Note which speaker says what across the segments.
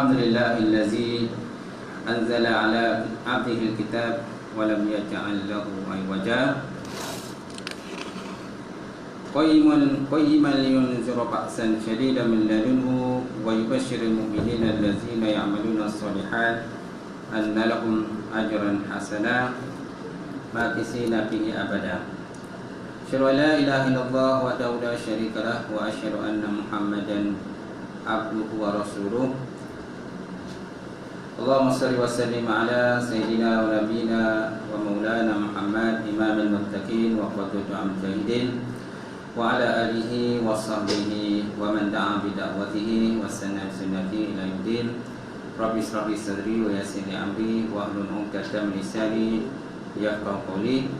Speaker 1: Alhamdulillahillazi anzala ala abdihi alkitab wa lam yaj'al lahu iwaja qayyiman liyunzira ba'san shadidan min ladunhu wa yubashshirul mu'minina allazina ya'maluna as-solihat anna lahum ajran hasana makisina fihi abada. Asyhadu an la ilaha illallah wahdahu la syarika lah wa asyhadu anna Muhammadan abduhu wa rasuluh. Allahumma shalli wa sallim ala sayyidina wa nabiyina wa maulana Muhammad imamil muttaqin wa qudwatul mujahidin wa ala alihi wa sahbihi wa man da'a bi da'watihi wa sanna bi sunnatihi ila yaumil. Rabbi shrah li sadri wa yassir li amri wa hlul 'uqdatam min lisani yafqahu qawli.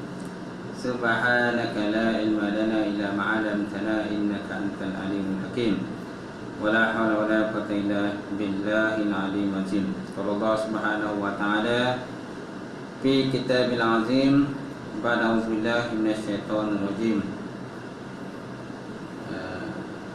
Speaker 1: Subhanaka la ilma lana illa ma 'allamtana innaka antal alimul hakim. Wala haula wala quwwata illa billahil aliyyil azim. Qala Allah Subhanahu wa ta'ala fi kitabil azim ba'da auzubillahi minasyaitonir rajim.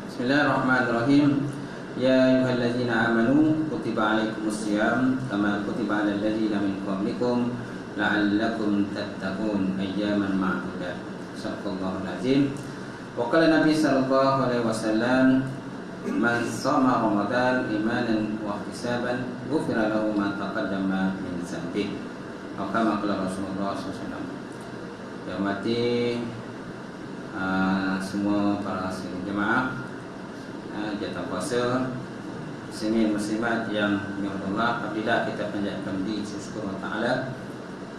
Speaker 1: Bismillahirrahmanirrahim. Ya ayyuhallazina amanu kutiba alaikumusiyam kama kutiba alal ladzina min qablikum la'allakum tattaqun ayyaman ma'dudat. Shallallahul azim. Wa qala Nabi sallallahu alaihi wasallam man shoma Ramadan imanan wa ihtisaban ghufira lahu ma taqaddama min dhanbihi. Atau kama qala Rasulullah sallallahu alaihi wasallam. Yang mati semua para jemaah jatah puasa muslimin muslimat yang dirahmati Allah, apabila kita panjatkan diri subhanahu wa ta'ala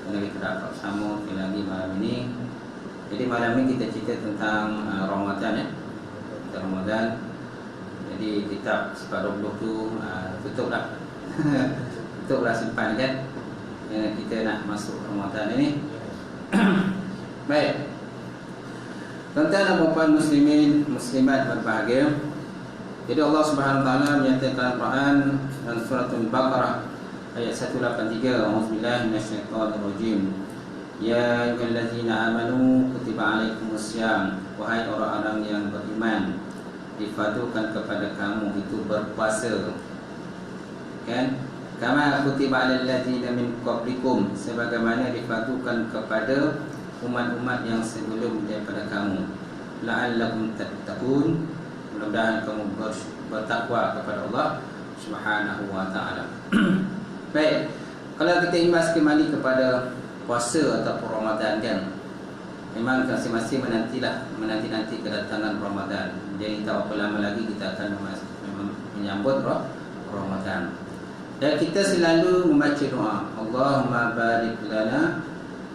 Speaker 1: kerana kita dapat bersama lagi malam ini. Jadi malam ini kita cerita tentang Ramadan ya. Kita Ramadan. Jadi kitab separuh tu tutuplah. Tutuplah simpan kan. Kita nak masuk Ramadan ini. Baik. Tuan-tuan dan puan muslimin muslimat berbahagia. Jadi Allah Subhanahu wa taala menyatakan Quran dalam surah Al-Baqarah ayat 183, A'udzubillahi minasyaitonir rajim. Ya ayyuhallazina amanu kutiba alaikumusiyam, wahai orang-orang yang beriman, difardukan kepada kamu itu berpuasa. Kan? Kama kutiba alal ladzina min qablikum, sebagaimana difardukan kepada umat-umat yang sebelum daripada kamu. La'allakum tattaqun, mudah-mudahan kamu bertakwa kepada Allah Subhanahu wa ta'ala. Baik, kalau kita imbas kembali kepada puasa ataupun Ramadan kan, memang masing-masing menanti kedatangan Ramadan. Jadi tak berapa lama lagi kita akan menyambut Ramadan. Dan kita selalu membaca doa, Allahumma barik lana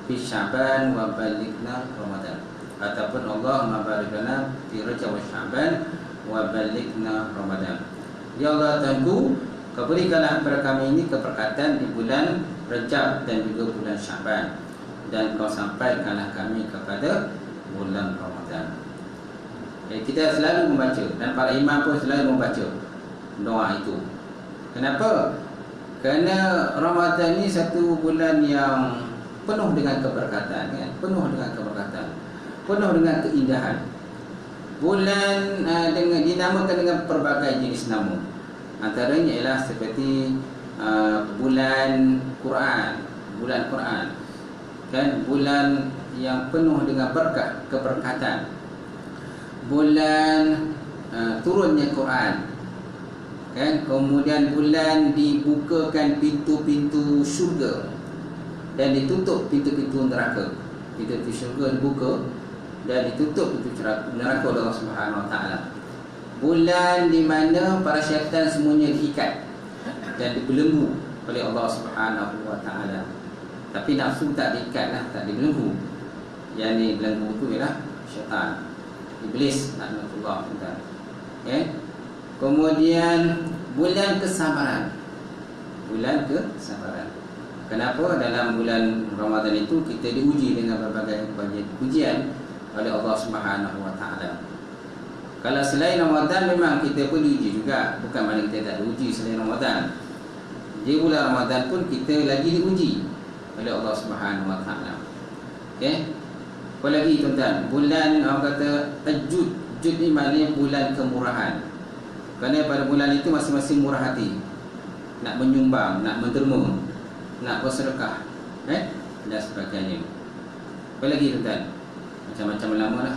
Speaker 1: fi Sya'ban wa balighna Ramadan, ataupun Allahumma barik lana fi Rajab wa Sya'ban wa balighna Ramadan. Ya Allah Tuhanku, kau berikanlah kepada kami ini keberkatan di bulan Rajab dan juga bulan Sya'ban, dan kau sampaikanlah kami kepada bulan Ramadan. Kita selalu membaca, dan para imam pun selalu membaca doa itu. Kenapa? Kerana Ramadan ini satu bulan yang penuh dengan keberkatan kan? Penuh dengan keberkatan, penuh dengan keindahan. Bulan dinamakan dengan pelbagai jenis nama. Antaranya ialah seperti bulan Quran, bulan Quran kan, bulan yang penuh dengan berkat, keberkatan, bulan turunnya Quran kan, kemudian bulan dibukakan pintu-pintu syurga dan ditutup pintu-pintu neraka. Pintu-pintu syurga dibuka dan ditutup pintu neraka oleh Allah Subhanahu wa ta'ala. Bulan di mana para syaitan semuanya diikat dan dibelenggu oleh Allah Subhanahu wa ta'ala. Tapi nafsu tak diikatlah, tak dibelenggu. Yang ni belenggu tu ialah syaitan, iblis, laknatullah. Okay? Kemudian bulan kesabaran. Bulan kesabaran. Kenapa? Dalam bulan Ramadan itu kita diuji dengan berbagai ujian oleh Allah Subhanahu wa ta'ala. Kalau selain Ramadan memang kita pun diuji juga, bukan makna kita tak diuji selain Ramadan. Di bulan Ramadan pun kita lagi diuji oleh Allah Subhanahu wa ta'ala. Okey. Apa lagi tuan-tuan? Bulan orang kata Jud. Jud ni maknanya bulan kemurahan. Kerana pada bulan itu masing-masing murah hati. nak menyumbang, nak menderma, nak bersedekah, dan sebagainya. Apa lagi tuan-tuan? Macam-macam ulama lah,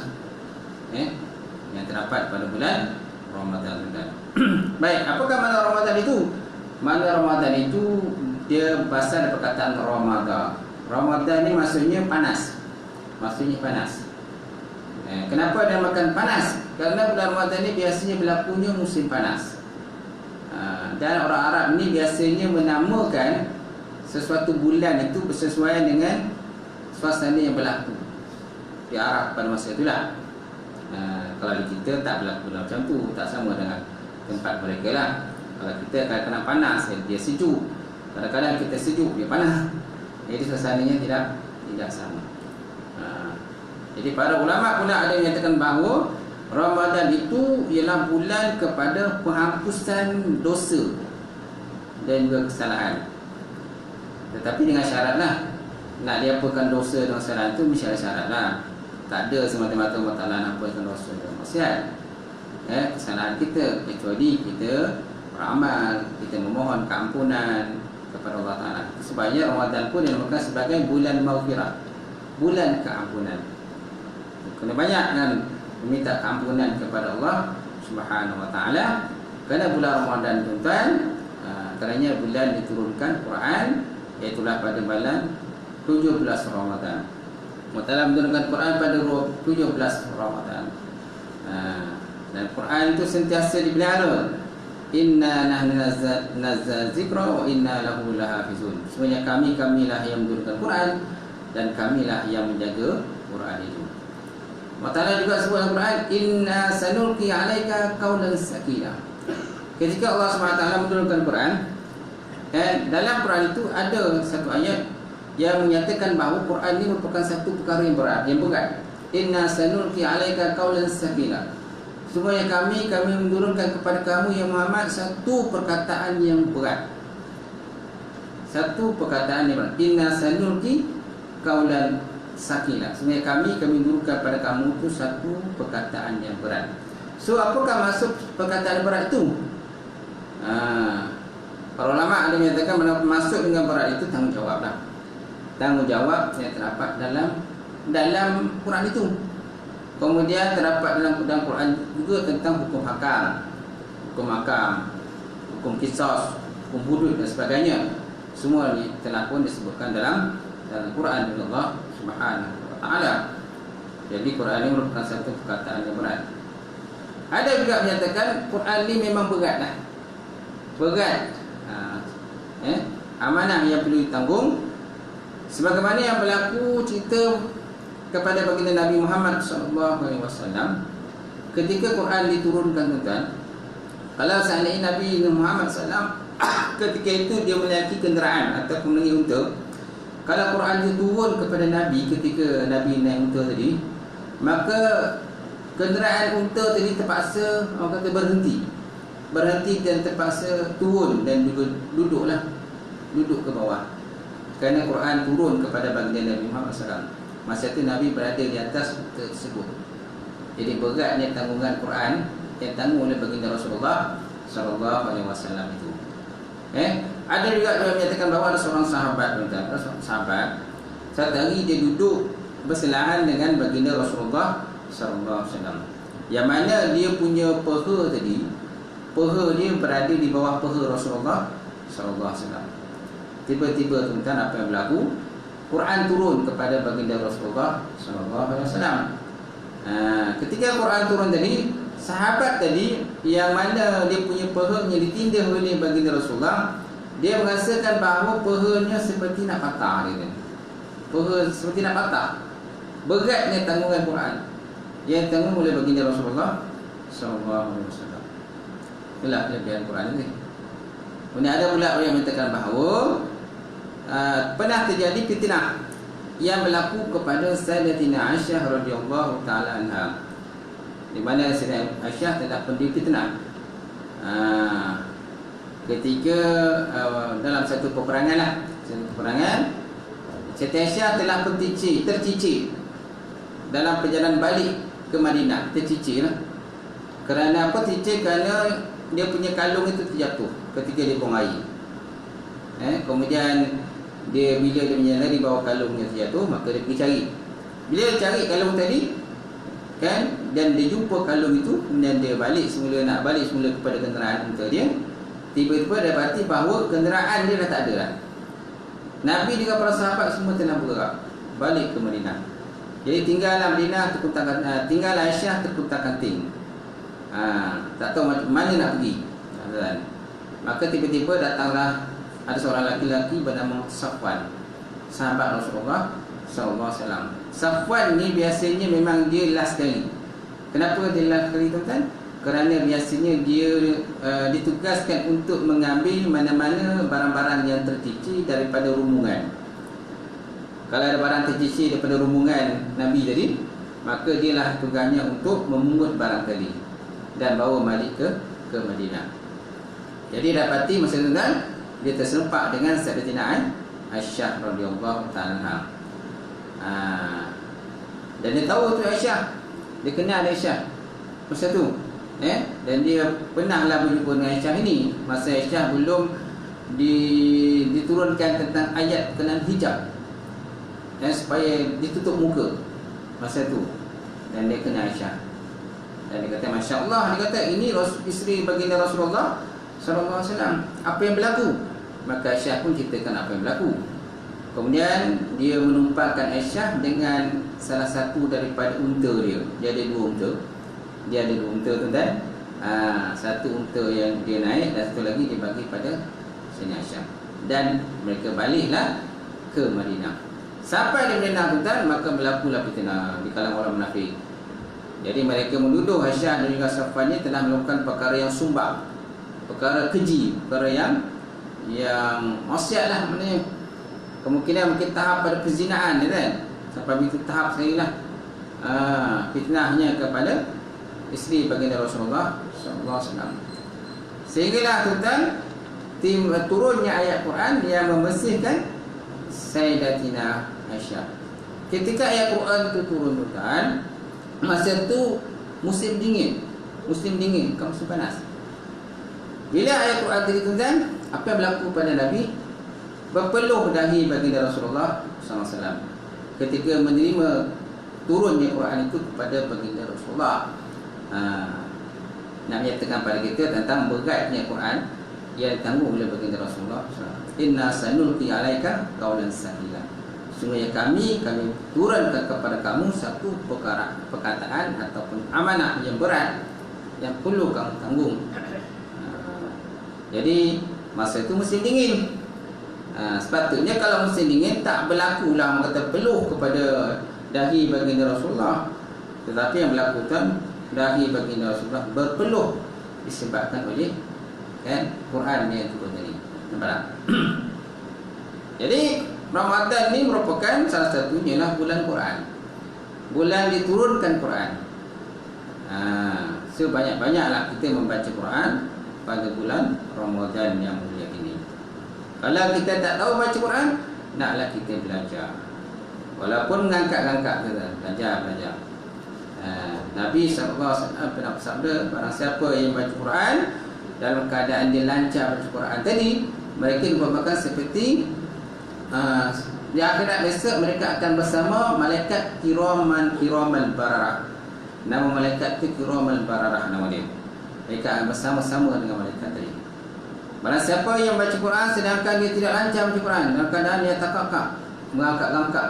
Speaker 1: yang terdapat pada bulan Ramadan, tuan-tuan. Baik, apakah makna Ramadan itu? Makna Ramadan itu dia berasal dari perkataan Ramadan. Ramadan ni maksudnya panas. Maksudnya panas. Kenapa dia makan panas? Kerana bulan Ramadan ni biasanya berlakunya musim panas. Dan orang Arab ni biasanya menamakan sesuatu bulan itu bersesuaian dengan suasana yang berlaku di Arab pada masa itulah. Kalau di kita tak berlaku macam tu, tak sama dengan tempat mereka lah. Kalau kita kadang-kadang panas, dia sejuk. Kadang-kadang kita sejuk, dia panas. Jadi suasananya tidak sama. Jadi para ulama pula ada yang menyatakan bahawa Ramadan itu ialah bulan kepada penghapusan dosa dan juga kesalahan. Tetapi dengan syaratlah, nak diapakan dosa dan kesalahan itu mesti ada syaratlah. Tak ada semata-mata Allah Ta'ala nak apakan dosa dan maksiat, kesalahan kita, kecuali kita beramal, kita memohon keampunan kepada Allah Ta'ala. Sebabnya Ramadan pun dinamakan sebagai bulan maghfirah, bulan keampunan. Kena banyak kan meminta keampunan kepada Allah Subhanahu Wa Ta'ala. Kerana bulan Ramadan, tuan-tuan, kerana bulan diturunkan Quran, iaitulah pada bulan 17 Ramadan. Allah Ta'ala menurunkan Quran pada 17 Ramadan. Dan Quran itu sentiasa dipelihara. Inna nahnu nazzalna dzikra wa inna lahu lahafizun. Sebenarnya kamilah yang menurunkan Quran dan kamilah yang menjaga Quran itu. Allah Ta'ala juga sebut dalam Quran, inna sanulqi 'alaika qawlan sakila. Ketika Allah SWT menurunkan Quran, dan dalam Quran itu ada satu ayat yang menyatakan bahawa Quran ini merupakan satu perkara yang berat, Inna sanulqi 'alaika qawlan sakila. Semuanya kami menurunkan kepada kamu ya Muhammad satu perkataan yang berat. Satu perkataan yang berat. Inna sanulqi qawlan sakila. Semuanya kami menurunkan kepada kamu itu satu perkataan yang berat. So apakah maksud perkataan berat itu? Para ulama ada menyatakan maksud dengan berat itu tanggungjawab lah. Tanggungjawab yang terdapat dalam Quran itu. Kemudian terdapat dalam Quran juga tentang hukum hakam, hukum qisas, hukum hudud dan sebagainya. Semua ini telah pun disebutkan dalam Quran oleh Allah Subhanahu Wa Ta'ala. Jadi Quran ini merupakan satu perkataan yang berat. Ada juga menyatakan Quran ini memang berat lah. Berat. Amanah yang perlu ditanggung. Sebagaimana yang berlaku cerita kepada baginda Nabi Muhammad SAW ketika Quran diturunkan, tuan-tuan. Kalau seandainya Nabi Muhammad SAW ketika itu dia menaiki kenderaan ataupun menaiki unta, kalau Quran itu turun kepada Nabi ketika Nabi naik unta tadi, maka kenderaan unta tadi terpaksa orang kata berhenti dan terpaksa turun dan duduk ke bawah. Kerana Quran turun kepada baginda Nabi Muhammad SAW. Masa itu Nabi berada di atas unta tersebut. Jadi beratnya tanggungan Quran yang tanggung oleh baginda Rasulullah SAW itu. Ada juga yang menyatakan bahawa ada seorang sahabat, satu hari dia duduk berselahan dengan baginda Rasulullah SAW, yang mana dia punya peha dia berada di bawah peha Rasulullah SAW. Tiba-tiba, tuan-tuan, apa yang berlaku? Quran turun kepada baginda Rasulullah SAW. Ketika Quran turun tadi, sahabat tadi yang mana dia punya pehanya ditindih oleh baginda Rasulullah, dia merasakan bahawa pehanya seperti nak patah dia. Peha seperti nak patah. Beratnya tanggungan Quran yang tanggung oleh baginda Rasulullah SAW. Itulah kelebihan Quran ini. Kemudian ada pula yang mengatakan bahawa pernah terjadi fitnah yang berlaku kepada Sayyidatina Aisyah radhiyallahu taala anha, di mana Sayyidatina Aisyah telah pun difitnah ketika dalam satu peperangan Sayyidatina Aisyah telah pun tercicir dalam perjalanan balik ke Madinah. Tercicir kerana apa? Tercicir kerana dia punya kalung itu terjatuh ketika dia buang air. Kemudian dia bila dia menyadari bahawa kalungnya terjatuh, maka dia pergi cari. Bila dia cari kalung tadi, kan, dan dia jumpa kalung itu, kemudian dia nak balik semula kepada kenderaan unta dia. Tiba-tiba dapati bahawa kenderaan dia dah tak ada dah. Nabi dengan para sahabat semua telah bergerak balik ke Madinah. Jadi tinggallah Madinah tinggallah Aisyah terkutak-kanting. Tak tahu mana nak pergi. Maka tiba-tiba datanglah ada seorang laki-laki bernama Safwan, sahabat Rasulullah sallallahu alaihi wasallam. Safwan ni biasanya memang dia last kali. Kenapa dia last kali, tuan-tuan? Kerana biasanya dia ditugaskan untuk mengambil mana-mana barang-barang yang tercicir daripada rumungan. Kalau ada barang tercicir daripada rumungan Nabi tadi, maka dialah tugasnya untuk memungut barang tadi dan bawa balik ke Madinah. Jadi dapati masa itu dia terserempak dengan Sayyidatina Aisyah radhiyallahu ta'ala. Dan dia tahu tu Aisyah, dia kenal Aisyah masa tu, dan dia pernahlah berjumpa dengan Aisyah ini masa Aisyah belum diturunkan tentang ayat berkenaan hijab, supaya ditutup muka masa tu. Dan dia kenal Aisyah, dan dia kata, Masya Allah, dia kata, ini isteri baginda Rasulullah sallallahu alaihi wasallam, apa yang berlaku? Maka Aisyah pun ceritakan apa yang berlaku. Kemudian dia menumpahkan Aisyah dengan salah satu daripada unta dia. Dia ada dua unta, tuan-tuan. Satu unta yang dia naik dan satu lagi dia bagi pada Sayyidatina Aisyah. Dan mereka baliklah ke Madinah. Sampai di Madinah, tuan-tuan, maka berlakulah fitnah di kalangan orang munafik. Jadi mereka menuduh Aisyah dan juga Safwan ni telah melakukan perkara yang sumbang, perkara keji, perkara yang maksiat lah, maknanya kemungkinan mungkin tahap pada perzinaan dia, kan, sampai begitu tahap sekali lah fitnahnya kepada isteri baginda Rasulullah sallallahu alaihi wasallam. Sehinggalah, tuan-tuan, turunnya ayat Quran yang membersihkan Sayyidatina Aisyah. Ketika ayat Quran itu turun, tuan-tuan, masa itu musim dingin, bukan musim panas. Bila ayat Quran tadi, tuan-tuan, apa yang berlaku pada Nabi? Berpeluh dahi baginda Rasulullah SAW ketika menerima turunnya Quran itu kepada baginda Rasulullah. Nak menyatakan pada kita tentang beratnya Quran yang ditanggung oleh baginda Rasulullah SAW. Inna sanulqi alaika qaulan saqila. Sungguhnya kami turunkan kepada kamu satu perkataan ataupun amanah yang berat yang perlu kamu tanggung. Jadi masa itu musim dingin. Sepatutnya kalau musim dingin tak berlakulah orang kata peluh kepada dahi baginda Rasulullah. Tetapi yang berlaku, dahi baginda Rasulullah berpeluh disebabkan oleh, kan, Quran yang turun tadi. Nampak tak? Jadi Ramadan ni merupakan salah satunya lah bulan Quran, bulan diturunkan Quran. So banyak-banyaklah kita membaca Quran pada bulan Ramadan yang mulia ini. Kalau kita tak tahu baca Quran, naklah kita belajar. Walaupun mengangkat-angkat, belajar. Nabi SAW pernah bersabda, barang siapa yang baca Quran dalam keadaan dia lancar baca Quran tadi, mereka merupakan seperti di akhirat besok mereka akan bersama malaikat kiramal bararah. Nama malaikat itu kiramal bararah, nama dia. Mereka akan bersama-sama dengan malaikat tadi. Barang siapa yang baca Quran sedangkan dia tidak lancar baca Quran, dalam keadaan dia takak-kak, mengangkat-angkat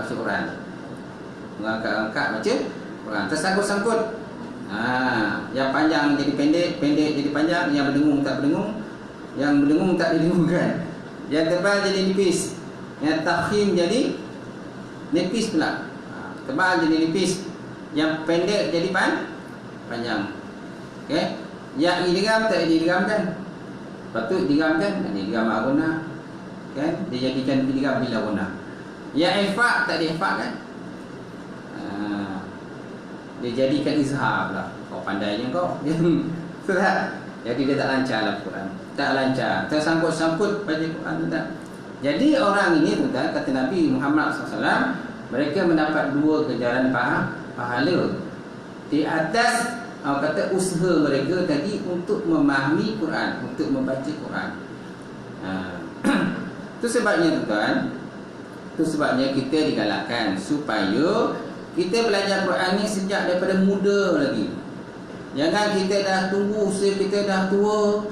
Speaker 1: baca Quran, tersangkut-sangkut, yang panjang jadi pendek, pendek jadi panjang, yang berdengung tak berdengung, yang berdengung tak didengungkan, yang tebal jadi nipis, yang takhim jadi nipis pula, tebal jadi nipis, yang pendek jadi panjang. Okay? Yang idgham tak diidghamkan, patut diidghamkan, idgham aguna, kan, dia jadikan idgham bila guna. Yang ikhfa tak diikhfakan, dia jadikan izhar pula. Kau pandainya kau. Jadi dia tak lancar lah Quran, tak lancar, tersangkut-sangkut baca Quran, tak. Jadi orang ini, tuan, kata Nabi Muhammad SAW, mereka mendapat dua ganjaran pahala di atas kata usaha mereka tadi untuk memahami Quran, untuk membaca Quran. Itu sebabnya tuan, itu sebabnya kita digalakkan supaya kita belajar Quran ni sejak daripada muda lagi. Jangan kita dah tunggu usia kita dah tua,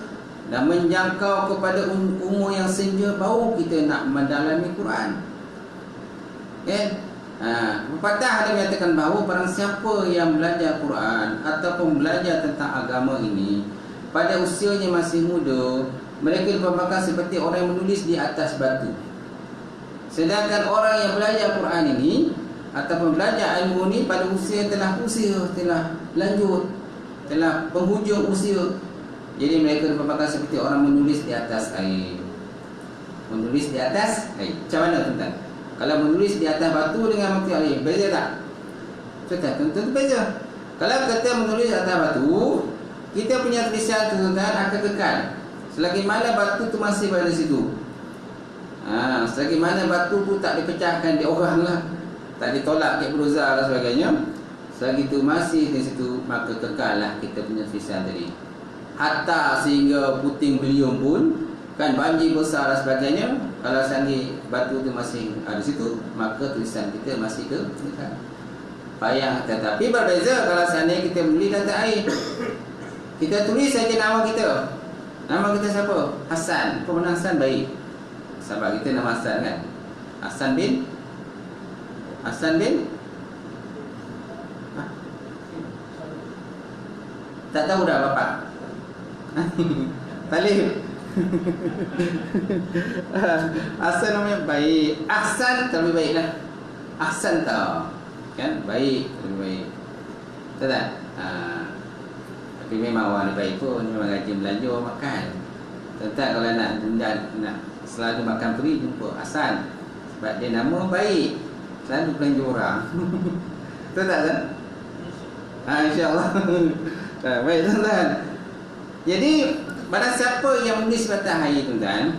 Speaker 1: dah menjangkau kepada umur yang senja baru kita nak mendalami Quran. Kan? Pepatah ada menyatakan bahawa barang siapa yang belajar Quran ataupun belajar tentang agama ini pada usianya masih muda, mereka diperbangkan seperti orang yang menulis di atas batu. Sedangkan orang yang belajar Quran ini ataupun belajar ilmu ini pada usia telah lanjut, telah penghujung usia, jadi mereka diperbangkan seperti orang menulis di atas air. Menulis di atas air. Macam mana tuan-tuan? Kalau menulis di atas batu dengan batu air, beza tak? Tentu beza. Kalau kita menulis di atas batu, kita punya tulisan tuan-tuan akan kekal. Selagi mana batu tu masih berada di situ. Selagi mana batu tu tak dipecahkan di orang lah, tak ditolak ke beruza dan sebagainya, selagi itu masih di situ, maka kekallah kita punya tulisan tadi. Hatta sehingga puting beliung pun, kan banjir besar dan sebagainya, kalau selagi batu tu masih ada di situ, maka tulisan kita masih kekal. Payah. Tetapi berbeza kalau seandainya kita menulis dalam air. Kita tulis saja nama kita. Nama kita siapa? Hasan. Apa mana Hasan? Baik. Sahabat kita nama Hasan kan? Hasan bin tak tahu dah bapak. Talib. Hasan namanya baik. Ahsan lebih baiklah. Ahsan tau. Kan? Baik, lebih baik. Betul tak? Tapi memang orang baik pun memang rajin belanja orang makan. Tentu kalau nak selalu makan free jumpa Hasan, sebab dia nama baik, selalu belanja orang. Betul tak kan? InsyaAllah. Baik tuan-tuan. Jadi barang siapa yang menulis batas air tuan-tuan,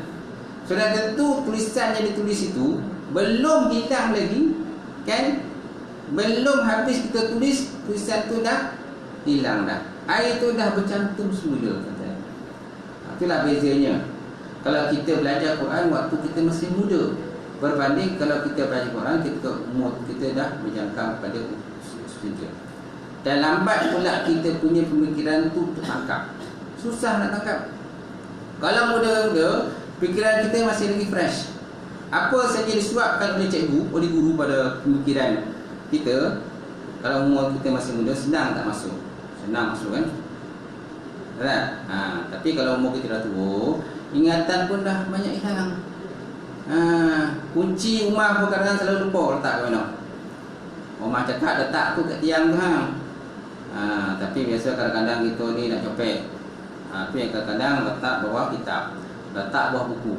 Speaker 1: sudah tentu tulisan yang ditulis itu belum hilang lagi, kan? Belum habis kita tulis, tulisan tu dah hilang dah. Air tu dah bercantum semula, tuan-tuan. Itulah bezanya. Kalau kita belajar Quran waktu kita masih muda, berbanding kalau kita belajar Quran kita umur kita dah menjangkau pada usia. Dan lambat pula kita punya pemikiran tu tertangkap. Susah nak tangkap. Kalau muda-muda, fikiran kita masih lagi fresh. Apa saja disuapkan oleh cikgu, oleh guru pada pemikiran kita, kalau umur kita masih muda, senang tak masuk? Senang masuk kan? Tak? Tapi kalau umur kita dah tua, ingatan pun dah banyak hilang. Kunci rumah pun kadang-kadang selalu lupa letak ke mana. Rumah cakap letak tu kat tiang tu tapi biasa kadang-kadang kita ni nak copet. Tapi yang kadang-kadang letak bawah kitab, letak bawah buku,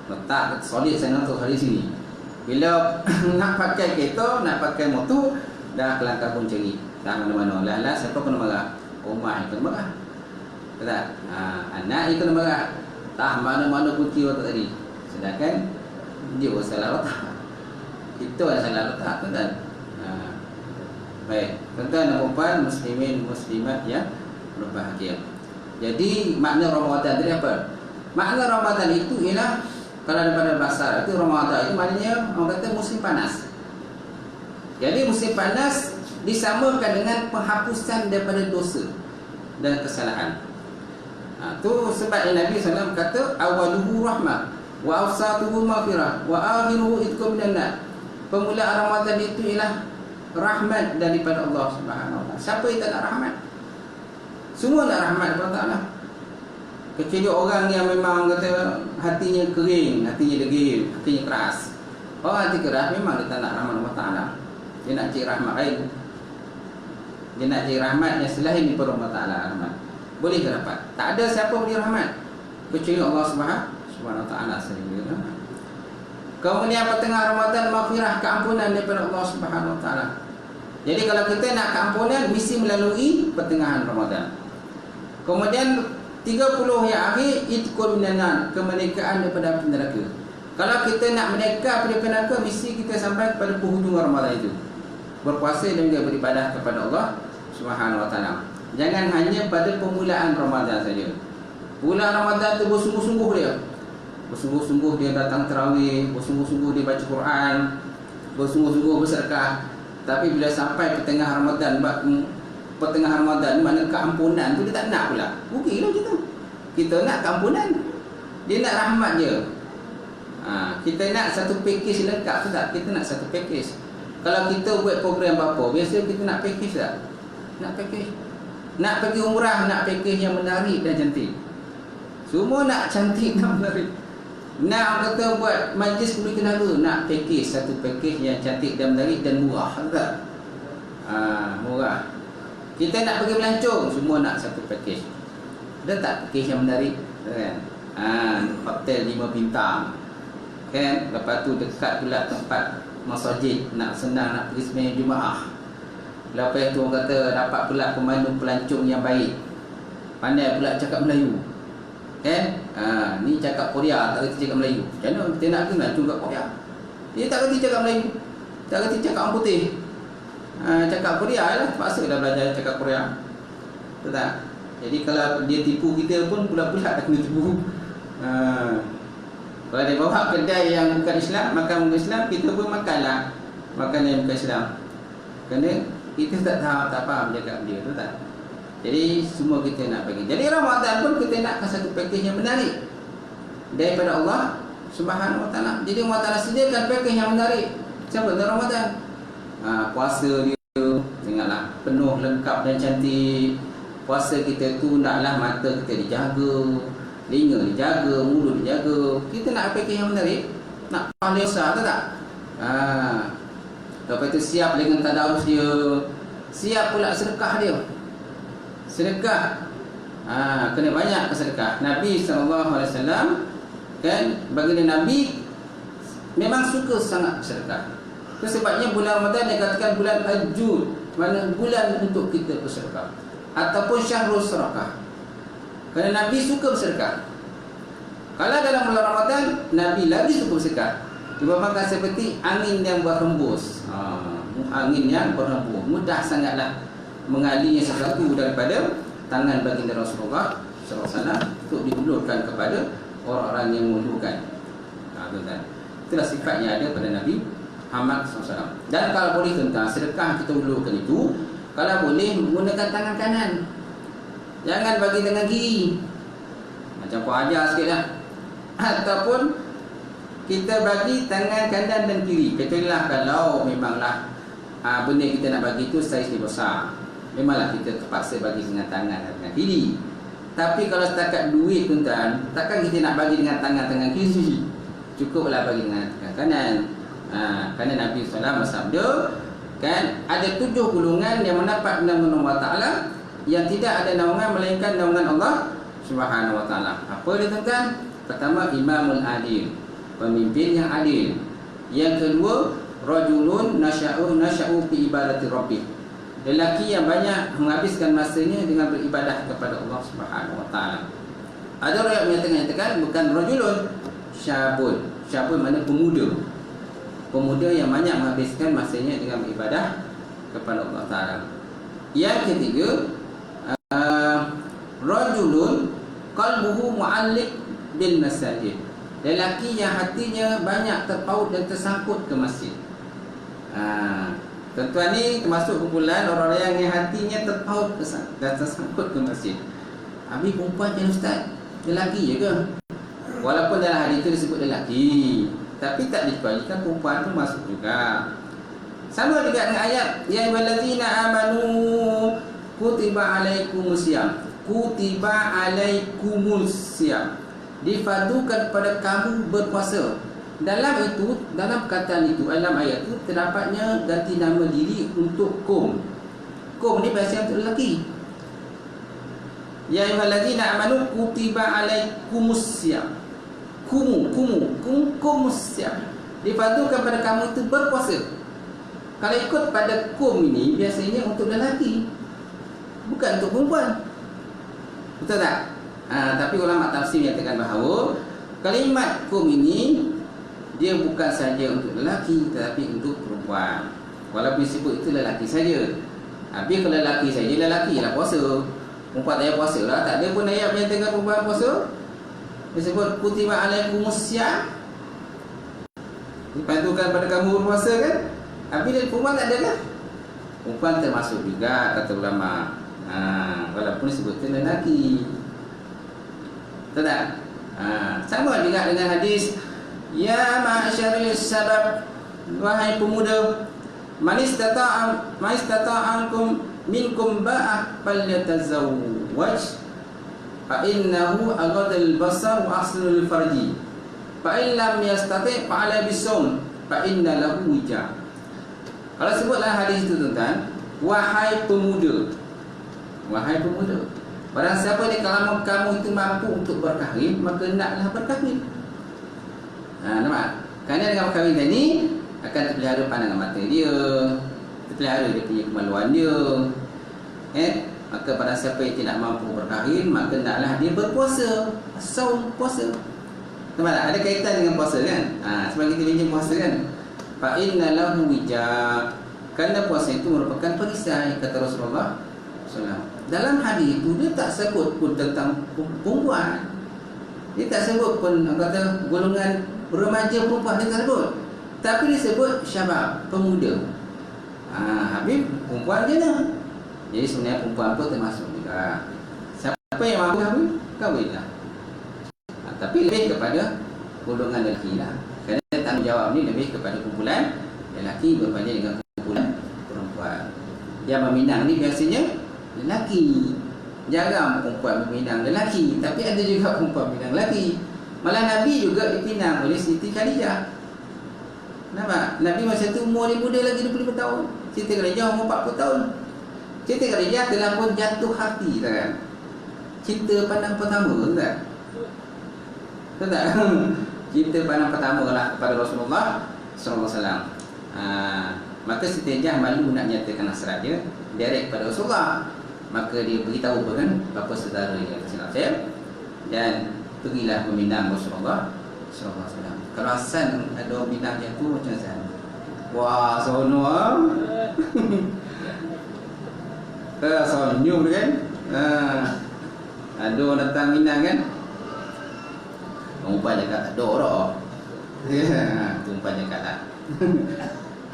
Speaker 1: letak solid sana tu solid sini. Bila nak pakai kereta, nak pakai motor, dah kelangkar pun cari. Dah mana-mana. Lah siapa kena marah? Rumah yang kena marah. Tak? Anak yang kena marah. Tak mana-mana kunci letak tadi. Sedangkan dia pun salah letak. Kita yang salah letak tu kan. Baik. Tuan-tuan dan puan, muslimin muslimat yang berbahagia. Jadi makna Ramadan tadi apa? Makna Ramadan itu ialah, kalau daripada bahasa itu Ramadan itu maknanya orang kata musim panas. Jadi musim panas disamakan dengan penghapusan daripada dosa dan kesalahan. Itu sebab Nabi SAW kata awaluhu rahmah wa awsatuhu maghfirah wa akhiruhu itqu minan nar. Permulaan Ramadan itu ialah rahmat daripada Allah Subhanahu Wa Taala. Siapa yang tak nak rahmat? Semua nak rahmat daripada Allah Taala. Kecuali orang yang memang kata hatinya kering, hatinya degil, hatinya keras. Orang hati keras memang dia tak nak rahmat Allah Taala. Dia nak cari rahmat lain. Dia nak cari rahmat yang selain daripada Allah Taala rahmat. Boleh ke dapat? Tak ada siapa boleh rahmat kecuali Allah Subhanahu Wa Taala sendiri. Kemudian pertengahan Ramadan maghfirah, keampunan daripada Allah Subhanahu Wa Taala. Jadi kalau kita nak keampunan mesti melalui pertengahan Ramadan. Kemudian 30 yang akhir itqul minan nar, kemerdekaan daripada api neraka. Kalau kita nak merdeka daripada neraka, mesti kita sampai kepada penghujung Ramadan itu. Berpuasa dan juga beribadah kepada Allah Subhanahu Wa Taala. Jangan hanya pada permulaan Ramadan saja. Bulan Ramadan tu bersungguh-sungguh dia. bersungguh-sungguh dia datang tarawih, bersungguh-sungguh dia baca Quran, bersungguh-sungguh bersedekah. Tapi bila sampai pertengahan Ramadan, mana keampunan tu dia tak nak pula. Rugilah kita. Kita nak keampunan, dia nak rahmat je. Kita nak satu package lengkap tu tak? Kita nak satu package. Kalau kita buat program apa-apa, biasa kita nak package tak? Nak package. Nak pergi umrah, nak package yang menarik dan cantik. Semua nak cantik dan menarik. Nak kata buat majlis kulit kenara, nak package, satu package yang cantik dan menarik dan murah tak? Murah. Kita nak pergi melancong, semua nak satu package. Ada tak package yang menarik kan? Hotel 5 bintang kan? Lepas tu dekat pula tempat masjid, nak senang nak pergi sembahyang Jumaat. Lepas tu orang kata dapat pula pemandu pelancong yang baik, pandai pula cakap Melayu kan? Ni cakap Korea, tak kerti cakap Melayu. Macam mana kita nak kenal juga Korea? Dia tak kerti cakap Melayu, tak kerti cakap orang putih. Cakap Korea lah, terpaksa dah belajar cakap Korea. Betul tak? Jadi kalau dia tipu kita pun pula-pula dah kena tipu. Kalau dia bawa kedai yang bukan Islam, makan bukan Islam, kita pun makanlah makanan yang bukan Islam. Kerana kita tak tahu, tak faham cakap dia, betul tak? Jadi semua kita nak bagi. Jadi Ramadan pun kita nak satu package yang menarik daripada Allah Subhanahu Wa Taala. Jadi Allah Taala sediakan package yang menarik. Siapa dalam Ramadan? Puasa dia tengoklah penuh, lengkap dan cantik. Puasa kita tu naklah mata kita dijaga, telinga dijaga, mulut dijaga. Kita nak package yang menarik, nak pahala besar, betul tak? Lepas tu siap dengan tadarus dia, siap pula sedekah dia. Sedekah, kena banyak sedekah. Nabi SAW kan, baginda Nabi memang suka sangat sedekah. Itu sebabnya bulan Ramadan dia katakan bulan Al-Jud, mana bulan untuk kita bersedekah, ataupun Syahrul Sedekah. Kerana Nabi suka bersedekah. Kalau dalam bulan Ramadan, Nabi lagi suka bersedekah. Diumpamakan seperti angin yang berhembus. Angin yang berhembus, mudah sangatlah mengalirnya sesuatu daripada tangan baginda Rasulullah SAW untuk dihulurkan kepada orang-orang yang memerlukan. Itulah sifatnya ada pada Nabi Muhammad SAW. Dan kalau boleh tentang sedekah kita hulurkan itu, kalau boleh menggunakan tangan kanan, jangan bagi tangan kiri. Macam kau ajar sikit lah. Ataupun kita bagi tangan kanan dan kiri. Kecuali kalau memanglah benda kita nak bagi itu saiz dia besar, memanglah kita terpaksa bagi dengan tangan dan dengan kiri. Tapi kalau setakat duit tuan-tuan, takkan kita nak bagi dengan tangan kiri, cukuplah bagi dengan tangan kanan. Kerana Nabi SAW bersabda kan, ada 7 golongan yang mendapat naungan Allah Ta'ala, yang tidak ada naungan melainkan naungan Allah Subhanahu Wa Ta'ala. Apa dia tuan-tuan? Pertama, imamul adil, pemimpin yang adil. Yang kedua, rajulun nasya'u fi ibadati rabbih, lelaki yang banyak menghabiskan masanya dengan beribadah kepada Allah Subhanahu Wa Ta'ala. Ada orang yang menyatakan bukan rajulun, syabun. Syabun makna pemuda. Pemuda yang banyak menghabiskan masanya dengan beribadah kepada Allah Ta'ala. Yang ketiga, rajulun qalbuhu mu'alliq bil masajid, lelaki yang hatinya banyak terpaut dan tersangkut ke masjid. Tuan-tuan ni termasuk kumpulan orang-orang yang hatinya terpaut dan tersangkut ke masjid. Habis perempuan je ustaz, lelaki je ke? Walaupun dalam hadis itu disebut lelaki, tapi tak dikecualikan perempuan tu masuk juga. Sama juga dengan ayat ya ayyuhallazina amanu kutiba alaikumusiyam. Kutiba alaikumusiyam, difardukan kepada kamu berpuasa. Dalam itu, dalam perkataan itu, dalam ayat itu terdapatnya ganti nama diri untuk kum. Kum ni biasa untuk lelaki. Ya ayyuhallazina amanu kutiba alaikumusiyam. Kumusiyam, difardukan pada kamu itu berpuasa. Kalau ikut pada kum ini biasanya untuk lelaki, bukan untuk perempuan. Betul tak? Tapi ulama tafsir menyatakan bahawa kalimat kum ini dia bukan saja untuk lelaki tetapi untuk perempuan. Walaupun disebut itu lelaki saja. Habis kalau lelaki saja, lelaki lah puasa, perempuan tak payah puasa lah. Tak ada pun ayat menyatakan perempuan puasa. Disebut kutiba alaikumussyam, dipatukan pada kamu berpuasa kan. Habis dia perempuan tak ada kan? Perempuan termasuk juga kata ulama. Walaupun disebutkan lelaki. Tahu tak? Sama juga dengan hadis, ya ma'asyaril sabab, wahai pemuda, man istata'ankum minkum ba'ah falyatazawwaj fa innahu aghadul basar wa aslul farji fa in lam yastati' fa ala bisawm fa inna lahu wija. Kalau sebutlah hadis itu tuan, wahai pemuda, barang siapa di kalangan kamu itu mampu untuk berkahwin, maka hendaklah berkahwin. Nampak? Kerana dengan berkahwin tadi akan terpelihara pandangan mata dia, terpelihara dia punya kemaluan dia. Maka pada siapa yang tidak mampu berkahwin, maka hendaklah dia berpuasa, saum, puasa. Nampak tak? Ada kaitan dengan puasa kan? Sebab kita bincang puasa kan. Fa inna lahu wija. Kerana puasa itu merupakan perisai, kata Rasulullah SAW. Dalam hadis itu dia tak sebut pun tentang perempuan. Dia tak sebut pun kata golongan remaja perempuan, dia tak sebut. Tapi dia sebut syabab, pemuda. Habis perempuan je lah. Jadi sebenarnya perempuan pun termasuk juga. Siapa yang mampu kahwin, kahwinlah. Tapi lebih kepada golongan lelaki lah. Kerana tanggungjawab ni lebih kepada kumpulan lelaki berbanding dengan kumpulan perempuan. Yang meminang ni biasanya lelaki. Jarang perempuan meminang lelaki, tapi ada juga perempuan meminang lelaki. Malah Nabi juga dipinang oleh Siti Khadijah. Nampak? Nabi masa tu umur dia muda lagi, 25 tahun. Siti Khadijah umur 40 tahun. Siti Khadijah telah pun jatuh hati kan? Cinta pandang pertama tak? Tahu tak? Cinta pandang pertama lah kepada Rasulullah SAW. Maka Siti Khadijah malu nak nyatakan hasrat dia direct kepada Rasulullah. Maka dia beritahu bapa saudara dia Rasulullah, dan pergilah meminang Rasulullah SAW. Kalau Hasan ada orang minang jatuh macam Hasan, wah sono senyum kan. Ada orang datang minang kan, umpan cakap ada orang. Tu umpan cakap tak.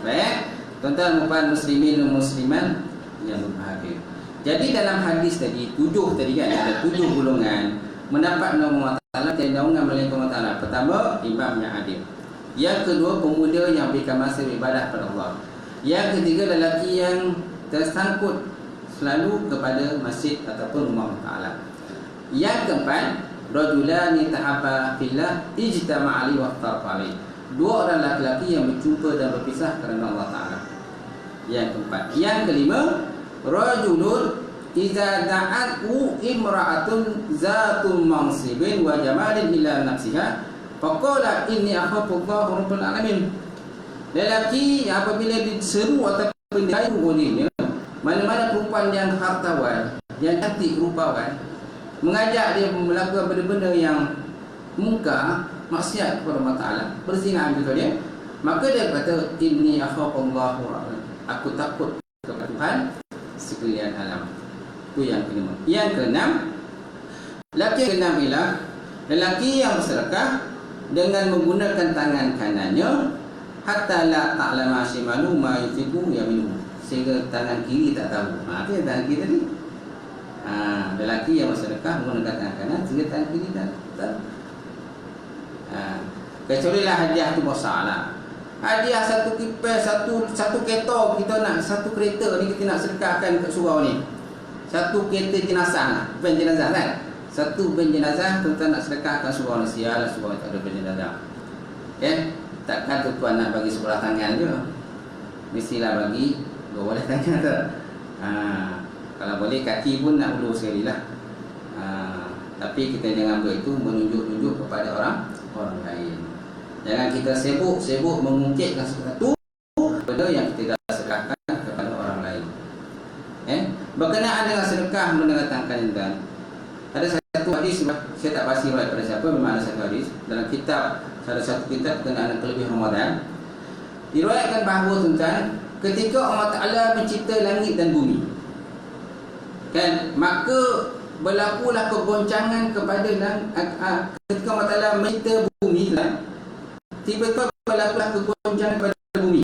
Speaker 1: Baik, tuan-tuan umpan muslimin dan musliman yang berbahagia. Jadi dalam hadis tadi, 7 tadi kan, ada 7 golongan mendapat nama Allah dan naungan melainkan Allah Ta'ala. Pertama, imam yang adil. Yang kedua, pemuda yang berikan masa beribadah kepada Allah. Yang ketiga, lelaki yang tersangkut selalu kepada masjid ataupun rumah Allah Ta'ala. Yang keempat, rajulani tahabba fillah ijtama'a ali wa iftaraqa ali. 2 orang lelaki yang berjumpa dan berpisah kerana Allah Ta'ala. Yang keempat. Yang kelima, rajulun iza da'athu imra'atun zatu mansibin wa jamalin ila nafsiha faqala inni akhafullaha rabbul alamin. Lelaki apabila diseru ataupun dirayu olehnya mana-mana perempuan yang hartawan, yang cantik rupawan, mengajak dia melakukan benda-benda yang mungkar, maksiat kepada Allah Ta'ala, berzina betul dia, maka dia kata inni akhafullaha rabbul alamin, aku takut kepada Tuhan sekalian alam. Itu yang kelima. Yang keenam, lelaki keenam ialah lelaki yang bersedekah dengan menggunakan tangan kanannya hatta la ta'lama shimalu ma yunfiqu yaminu, sehingga tangan kiri tak tahu. Apa yang tangan kiri tadi? Lelaki yang bersedekah menggunakan tangan kanan sehingga tangan kiri tak tahu. Kecuali lah hadiah tu besar lah. Hadiah satu kipas, satu kereta, kita nak satu kereta ni, kita nak sedekahkan kat surau ni. Satu kereta jenazah, van jenazah kan? Satu van jenazah, tuan-tuan nak sedekahkan surau ni. Sialah surau ni tak ada van jenazah. Takkan tuan nak bagi sebelah tangan je. Mestilah bagi dua belah tangan tu. Kalau boleh kaki pun nak ulur sekali lah. Tapi kita jangan buat itu menunjuk-nunjuk kepada orang lain. Jangan kita sibuk mengungkitkan sesuatu benda yang kita dah sedekahkan kepada orang lain. Berkenaan dengan sedekah mendatangkan dan ada satu hadis, saya tak pasti riwayat pada siapa, memang ada satu hadis dalam kitab, salah satu kitab berkenaan kelebihan Ramadan, diriwayatkan bahawa tuan-tuan, ketika Allah Ta'ala mencipta langit dan bumi kan, maka berlakulah kegoncangan kepada ketika Allah Ta'ala mencipta bumi lah, tiba-tiba berlakulah kegoncangan kepada bumi.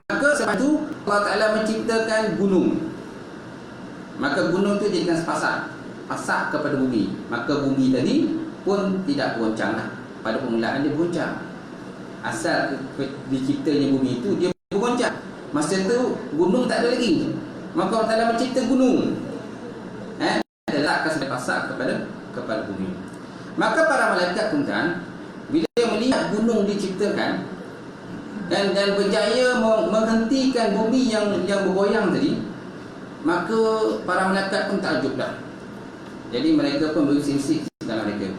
Speaker 1: Maka sebab itu Allah Ta'ala menciptakan gunung. Maka gunung itu jadikan pasak kepada bumi. Maka bumi tadi pun tidak goncang lah. Pada permulaan dia goncang. Asal diciptanya bumi itu dia bergoncang. Masa itu gunung tak ada lagi. Maka Allah Ta'ala mencipta gunung, letakkan sebagai pasak kepada bumi. Maka para malaikat pun kan, bila melihat gunung diciptakan dan berjaya menghentikan bumi yang bergoyang tadi, maka para malaikat pun takjublah. Jadi mereka pun bersisik dalam mereka.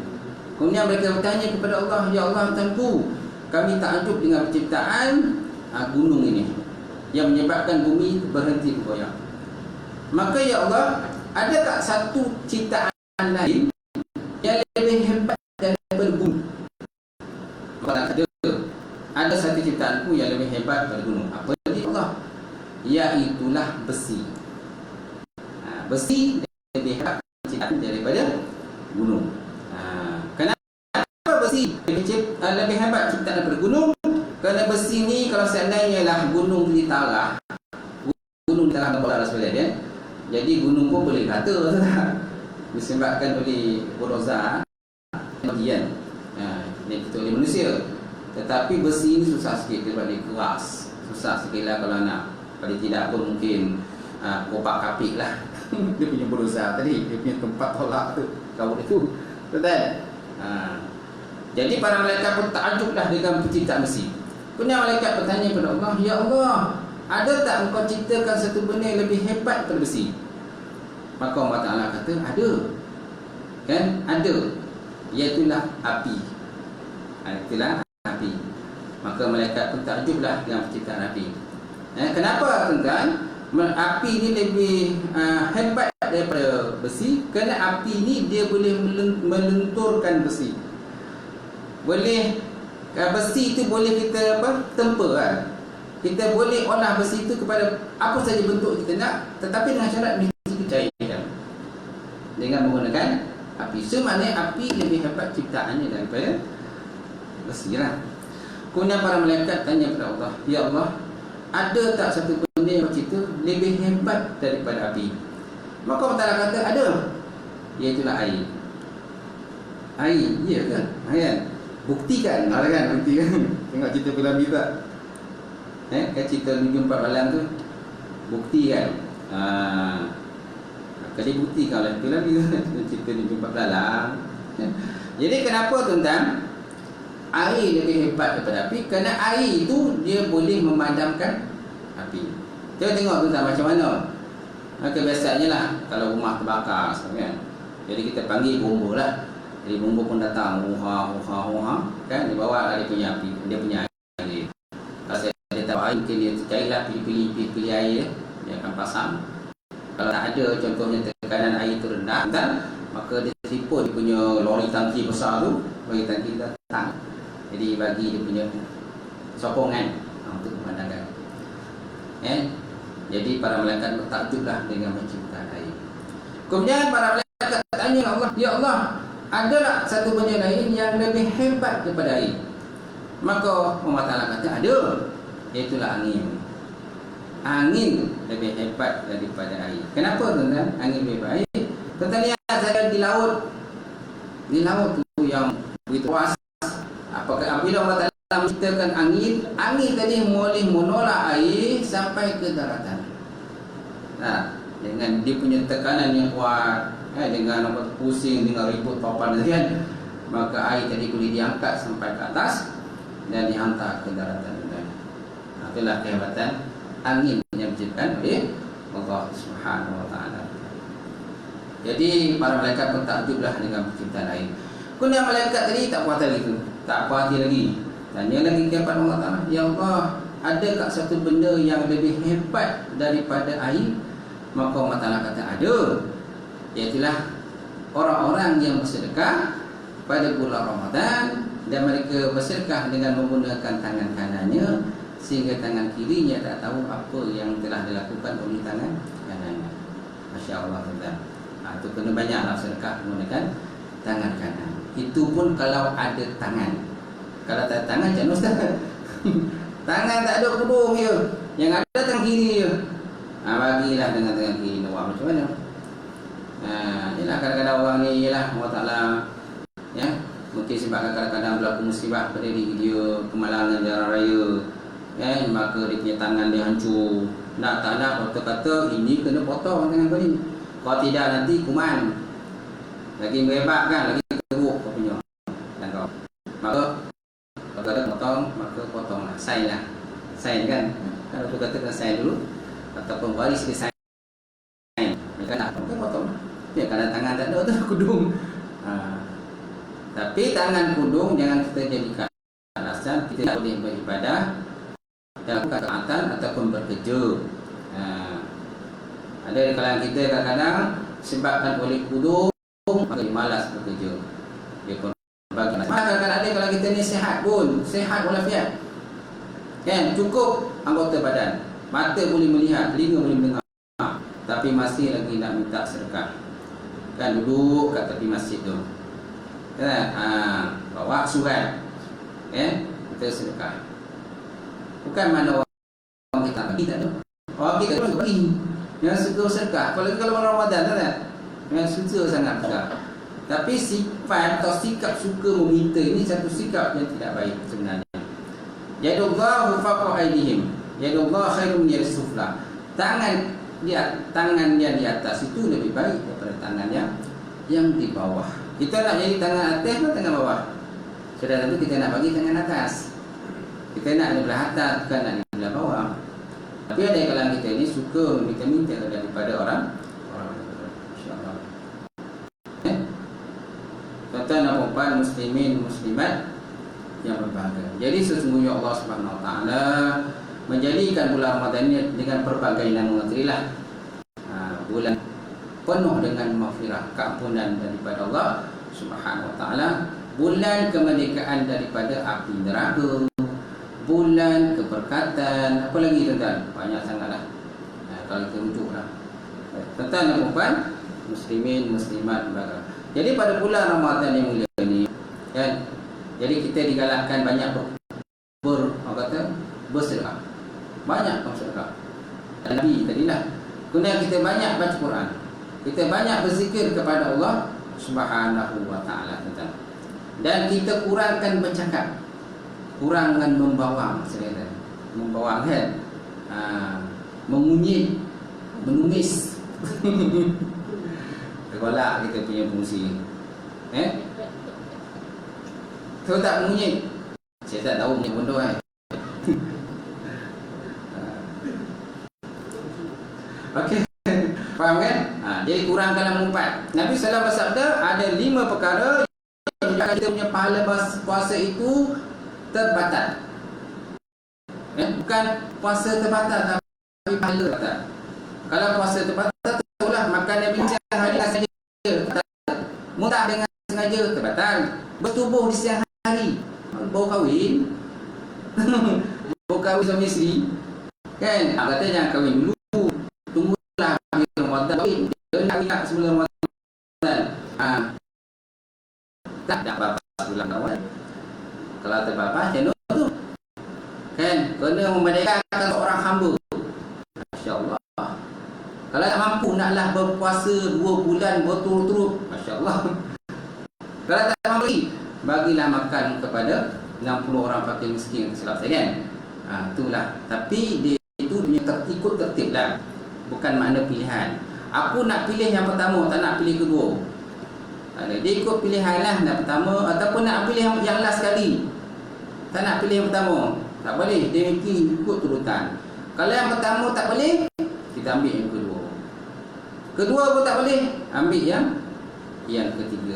Speaker 1: Kemudian mereka bertanya kepada Allah, ya Allah Tuhanku, kami takjub dengan penciptaan gunung ini yang menyebabkan bumi berhenti bergoyang. Maka ya Allah, ada tak satu ciptaan lain yang lebih hebat daripada bumi? Maka ada satu ciptaanku yang lebih hebat daripada gunung. Apa dia Allah? Iaitulah besi. Besi lebih hebat ciptaan daripada gunung. Kenapa besi lebih hebat ciptaan daripada gunung? Kerana besi ni kalau seandainya lah gunung ditarah, berdarah sebenarnya, jadi gunung pun boleh kata disebabkan oleh Boroza bagian ini kita oleh manusia. Tetapi besi ini susah sikit sebab dia keras, susah sikit lah kalau nak. Kalau tidak pun mungkin kopak kapik lah dia punya Boroza tadi, dia punya tempat tolak tu, kawut itu, betul? Jadi para malaikat pun takjublah dengan penciptaan besi. Kemudian malaikat bertanya kepada Allah, ya Allah, ada tak engkau ciptakan satu benda yang lebih hebat daripada besi? Maka Allah Ta'ala kata, ada. Kan? Ada. Iaitulah api. Itulah api. Maka malaikat pun takjublah dengan penciptaan api. Kenapa tuan-tuan? Api ni lebih hebat daripada besi, kerana api ni dia boleh melenturkan besi. Besi itu boleh kita tempur kan? Kita boleh olah besi itu kepada apa saja bentuk kita nak, tetapi dengan syarat mesti dicairkan dengan menggunakan api. So maknanya api lebih hebat ciptaannya daripada besi lah. Kemudian para malaikat tanya kepada Allah, ya Allah, ada tak satu benda yang cipta lebih hebat daripada api? Maka Allah Ta'ala kata, ada. Iaitulah air. Air, ya ke? Kan? Buktikan, kan? Buktikan. Tengok cerita film kita. Kan cerita 74 malam tu, buktikan. Kali buktikan oleh filem itu cerita 74 malam. Jadi kenapa tuan-tuan air lebih hebat daripada api? Kerana air itu dia boleh memadamkan api. Kita tengok tuan-tuan macam mana. Maka biasanya lah kalau rumah terbakar kan, jadi kita panggil bomba lah. Jadi bomba pun datang, kan, dia bawa lah dia punya api, dia punya air. Kalau dia tahu air, mungkin dia carilah pilih air, dia akan pasang. Kalau tak ada, contohnya tekanan air itu rendah kan, maka dia siput dia punya lori tangki besar tu, lori tangki datang. Jadi bagi dia punya sokongan untuk memandangkan. Jadi para malaikat bertakjublah dengan menciptakan air. Kemudian para malaikat tanya Allah, ya Allah, ada tak satu benda lain yang lebih hebat daripada air? Maka Allah Ta'ala kata, ada. Iaitulah angin. Angin lebih hebat daripada air. Kenapa tuan-tuan angin lebih hebat air? Tuan-tuan lihat saya di laut. Di laut tu yang begitu luas. Apakah apabila Allah Ta'ala menciptakan angin, angin tadi boleh menolak air sampai ke daratan. Dengan dia punya tekanan yang kuat, dengan apa pusing, dengan ribut papan tadi kan, maka air tadi boleh diangkat sampai ke atas dan dihantar ke daratan. Itulah kehebatan angin yang diciptakan oleh Allah Subhanahu Wa Taala. Jadi para malaikat pun takjublah dengan penciptaan air. Kemudian malaikat tadi tak puas hati itu, tak puas hati lagi. Tanya lagi kepada Allah Taala, ya Allah, ada tak satu benda yang lebih hebat daripada air? Maka Allah Taala kata ada. Iaitulah orang-orang yang bersedekah pada bulan Ramadan dan mereka bersedekah dengan menggunakan tangan kanannya, sehingga tangan kirinya tak tahu apa yang telah dilakukan oleh tangan kanannya. Masya Allah tuan. Itu kena banyaklah sedekah menggunakan tangan kanan. Itu pun kalau ada tangan. Kalau tak ada tangan macam mana Ustaz? Tangan tak ada kudung je, yang ada tangan kiri je. Bagilah dengan tangan kiri. Nawak macam mana? Yelah kadang-kadang orang ni yelah Allah Ta'ala ya, mungkin sebab kadang-kadang berlaku musibah pada diri dia, kemalangan jalan raya ya, maka dia punya tangan dia hancur. Nak tak nak doktor kata ini kena potong tangan kau ni, kalau tidak nanti kuman. Lagi berebak kan, lagi teruk kau punya dan kau. Maka kalau ada potong, maka potonglah, sign lah. Sign kan, kalau doktor kata kena sign dulu, ataupun waris dia sign. Mereka nak potong lah. Ya, kalau tangan tak ada tu kudung. Tapi tangan kudung jangan kita jadikan alasan kita tak boleh beribadah dalam ketaatan ataupun bekerja. Ada di kalangan kita kadang-kadang sebabkan oleh kudung maka dia malas bekerja. Dia pun bagi kadang-kadang ada kalau kita ni sihat pun, sihat walafiat. Kan, cukup anggota badan. Mata boleh melihat, telinga boleh mendengar, tapi masih lagi nak minta sedekah. Kan duduk kat tepi masjid tu. Kan? Bawa surat. Kita sedekah. Bukan mana orang kita bagi, tak ada. Orang kita tu bagi. Yang suka sedekah. Apalagi kalau bulan Ramadan tak? Yang suka sangat sedekah. Tapi sifat atau sikap suka meminta ini satu sikap yang tidak baik sebenarnya. Yadullahu fawqa aydihim. Yadullahu khairum min yadis-sufla. Tangan yang di atas itu lebih baik daripada tangan yang di bawah. Kita nak jadi tangan atas atau tangan bawah? Sudah tentu kita nak bagi tangan atas. Kita nak di belah atas, bukan nak di belah bawah. Tapi ada yang kalangan kita ini suka meminta-minta daripada orang. InsyaAllah. Tuan-tuan dan puan muslimin muslimat yang berbahagia. Jadi sesungguhnya Allah Subhanahu Wa Taala menjadikan bulan Ramadan ini dengan berbagai nama terilah bulan penuh dengan maghfirah, keampunan daripada Allah Subhanahu Wa Taala, bulan kemerdekaan daripada api neraka, bulan keberkatan, apa lagi tuan-tuan? Banyak sangatlah. Kalau kita rujuklah. Tuan-tuan dan puan muslimin muslimat berbahagia. Jadi pada bulan Ramadan yang mulia ini kan, jadi kita digalakkan banyak bersedekah. Banyak bersedekah. Nabi tadilah. Kemudian kita banyak baca Quran. Kita banyak berzikir kepada Allah Subhanahu Wa Taala. Dan kita kurangkan bercakap. Kurangkan membawang sekalian. Membawang kan. Mengunyit, menumis. Tergolak kita punya fungsi. Tahu tak mengunyit? Saya tak tahu mengunyit bodoh kan. Okey. Faham kan? Jadi kurangkanlah mengumpat. Nabi sallallahu alaihi wasallam bersabda ada 5 perkara yang kita punya pahala puasa itu terbatal. Bukan puasa terbatal tapi pahala terbatal. Kalau puasa terbatal itulah makan yang bincang hari saja. Muntah dengan sengaja terbatal. Bertubuh di siang hari. Baru kahwin. Baru kahwin suami isteri. Kan? Kata jangan kahwin dulu. Tunggulah akhir Ramadan. Dia nak minat sebelum Ramadan. Tak ada apa-apa bulan awal. Kalau terbapas macam tu kan, kena memerdekakan seorang hamba. Masya-Allah. Kalau tak mampu naklah berpuasa 2 bulan berturut-turut, masya-Allah. Kalau tak mampu bagilah makan kepada 60 orang fakir miskin yang silap saya kan. Itulah. Tapi dia itu punya ikut tertib lah. Bukan makna pilihan. Aku nak pilih yang pertama, tak nak pilih kedua. Dia ikut pilihan lah yang pertama, ataupun nak pilih yang last sekali. Tak nak pilih yang pertama, tak boleh. Dia ikut turutan. Kalau yang pertama tak boleh, kita ambil yang kedua. Kedua pun tak boleh, ambil yang ketiga.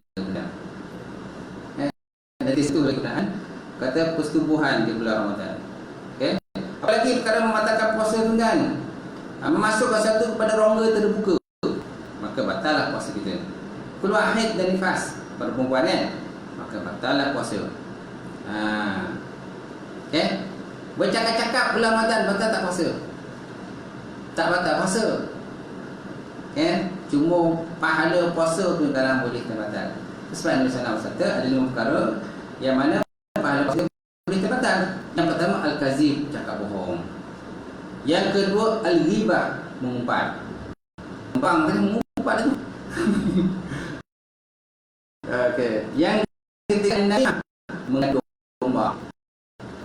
Speaker 1: Dari situ berkenaan kata persetubuhan di bulan Ramadan. Okay? Apalagi perkara membatalkan puasa tunggal. Memasukkan satu kepada rongga terbuka, maka batallah puasa kita. Keluar haid dan nifas pada perempuan kan, maka batallah puasa. Okay? Bercakap-cakap bulan Ramadan batal tak puasa? Tak batal puasa. Cuma pahala puasa tu kadang boleh terbatal. Sebab Nabi sallallahu alaihi wasallam ada 5 perkara yang mana pahala puasa boleh terbatal. Yang pertama al-kazib, cakap bohong. Yang kedua al-ghibah, mengumpat. Bang tadi mengumpat tu. Okey. Yang ketiga mengadu domba.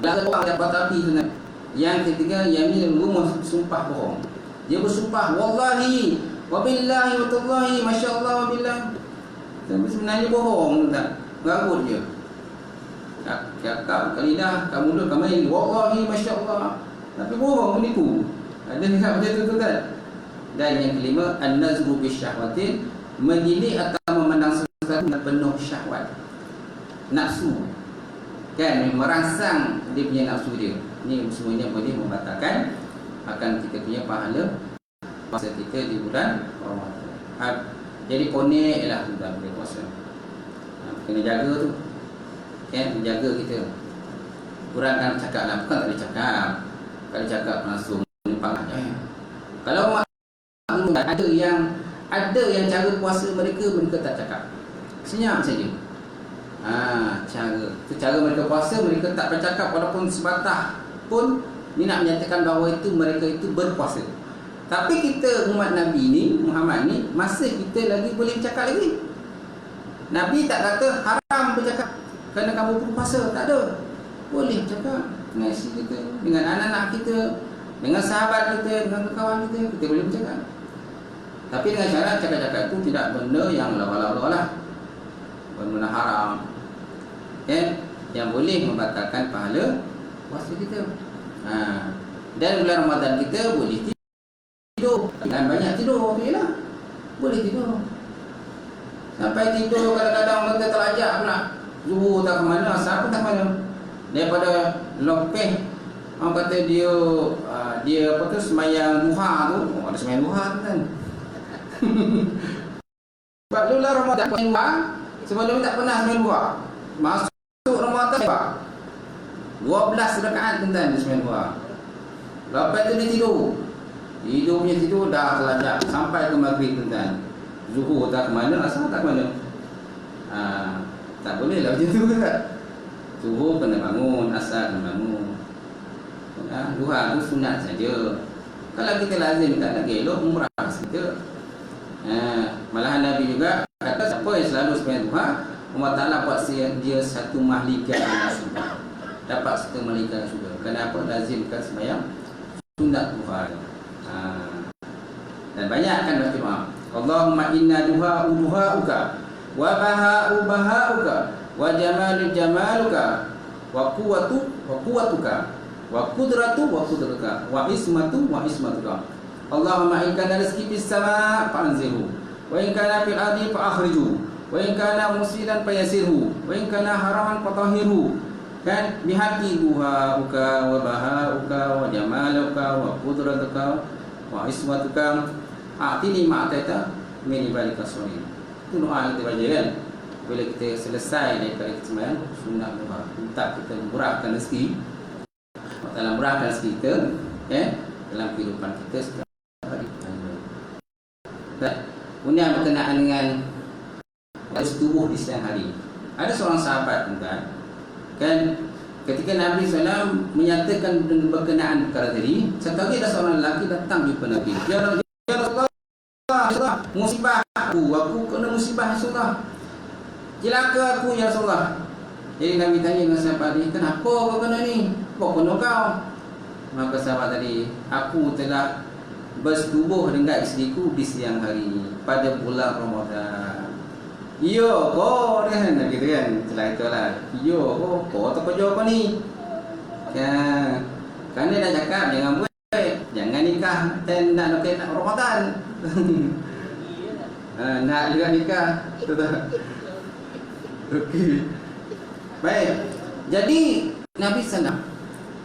Speaker 1: Belakang orang dapat api sebenarnya. Yang ketiga yamin rumah, sumpah bohong. Dia bersumpah wallahi wabillahi wa tallahi masyaallah wabillah. Tapi sebenarnya bohong tak. Garut je. Cakap lidah, kat mulut kat main wallahi masyaallah. Tapi bohong, menipu. Ada dekat macam tu kan. Dan yang kelima an-nazru bisyahwatin, mendidik atau memandang sesuatu dengan penuh syahwat. Nafsu. Kan merangsang dia punya nafsu dia. Ini semuanya boleh membatalkan akan kita punya pahala puasa kita di bulan Ramadan. Jadi konek lah kita boleh puasa. Kena jaga tu. Kan menjaga kita. Kurangkan cakap lah, bukan tak boleh cakap. Kalau cakap langsung menyimpang. Kalau ada yang cara puasa mereka tak cakap. Senyap saja. Cara mereka puasa, mereka tak bercakap walaupun sebatah pun. Ini nak menyatakan bahawa mereka itu berpuasa. Tapi kita umat Nabi ni, Muhammad ni, masih kita lagi boleh bercakap lagi. Nabi tak kata haram bercakap kerana kamu berpuasa, tak ada. Boleh bercakap dengan isteri kita, dengan anak-anak kita, dengan sahabat kita, dengan kawan kita boleh bercakap. Tapi dengan cara cakap-cakap itu tidak benda yang lawa-lawa lah, benda haram, yang boleh membatalkan pahala puasa kita. Dan bulan Ramadan kita boleh tidur. Dan banyak tidur, okeylah. Boleh tidur. Sampai tidur kadang-kadang kita terlajak pula. Zuhur tak ke mana, asar pun tak ke mana. Daripada lopeh, orang kata dia apa tu, semayang duha tu. Ada semayang duha tu kan. Sebab bulan Ramadan semayang duha, sebelum tak pernah semayang duha. Masuk Ramadan sebab 12 rakaat tuan di semayang duha. Lepas tu dia tidur. Tidur punya tidur dah terlajak sampai ke maghrib tuan. Zuhur tak ke mana, asar tak ke mana. Tak boleh lah macam tu kan. Zuhur kena bangun, asar kena bangun. Duha tu sunat saja. Kalau kita lazimkan lagi elok, umrah kita. Malahan Nabi juga kata siapa yang selalu semayang duha, Allah Ta'ala buat dia satu mahligai yang surga. Dapat satu mahligai surga. Kenapa? Lazimkan semayang sunat duha. Dan banyakkan baca doa. Allahumma inna duha'uka wa baha'uka wa jamaluka wa quwwatuka wa qudratuka wa ismatuka. Allahumma in kana rizqi fis sama' fa'anzilhu wa in kana fil ardi fa'akhrijhu wa in kana musidan fayasirhu wa in kana haraman fatahhirhu. Kan bihaqi duha'uka wa baha'uka wa jamaluka wa qudratuka wa ismatuka a'tini ma'ataita min ibadika salihin. Itu doa yang kita baca kan bila kita selesai daripada sembahyang sunat duha. Minta kita murahkan rezeki. Dalam murahkan rezeki kita dalam kehidupan kita setiap hari. Kemudian berkenaan dengan tubuh di siang hari. Ada seorang sahabat kan ketika Nabi SAW menyatakan berkenaan perkara tadi, satu hari ada seorang lelaki datang jumpa Nabi. Ya Rasulullah, musibah aku kena musibah Rasulullah. Celaka aku ya Rasulullah. Jadi Nabi tanya dengan sahabat tadi, kenapa kau kena ni? Apa kena kau? Maka sahabat tadi, aku telah bersetubuh dengan isteriku di siang hari pada bulan Ramadan. Yo kau kan gitu kan. Setelah itulah, yo kau tak kerja apa ni? Ya, kan dia dah cakap jangan buat, jangan nikah dan nak Ramadan. Nak juga nikah, betul. Okey. Baik. Jadi Nabi SAW,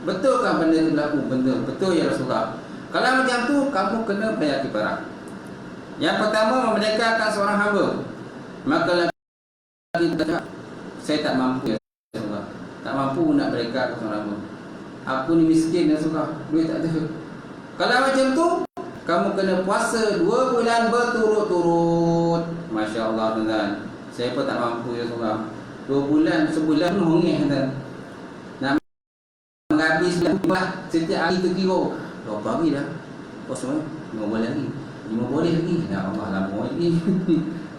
Speaker 1: betulkah benda itu berlaku? Betul ya Rasulullah. Kalau macam tu kamu kena bayar kifarah. Yang pertama, memerdekakan seorang hamba. Maka lagi kata, saya tak mampu ya Rasulullah. Tak mampu nak berdekakan seorang hamba. Aku ni miskin ya Rasulullah, duit tak ada. Kalau macam tu, kamu kena puasa 2 bulan berturut-turut. Masya Allah tuan-tuan. Saya pun tak mampu ya tuan. 2 bulan, sebulan pun hongeh tuan. Nak menghabis bulan setiap hari tu kira. Berapa hari dah? Kosong 5 bulan lagi. 5 boleh lagi. Ya Allah, lama lagi.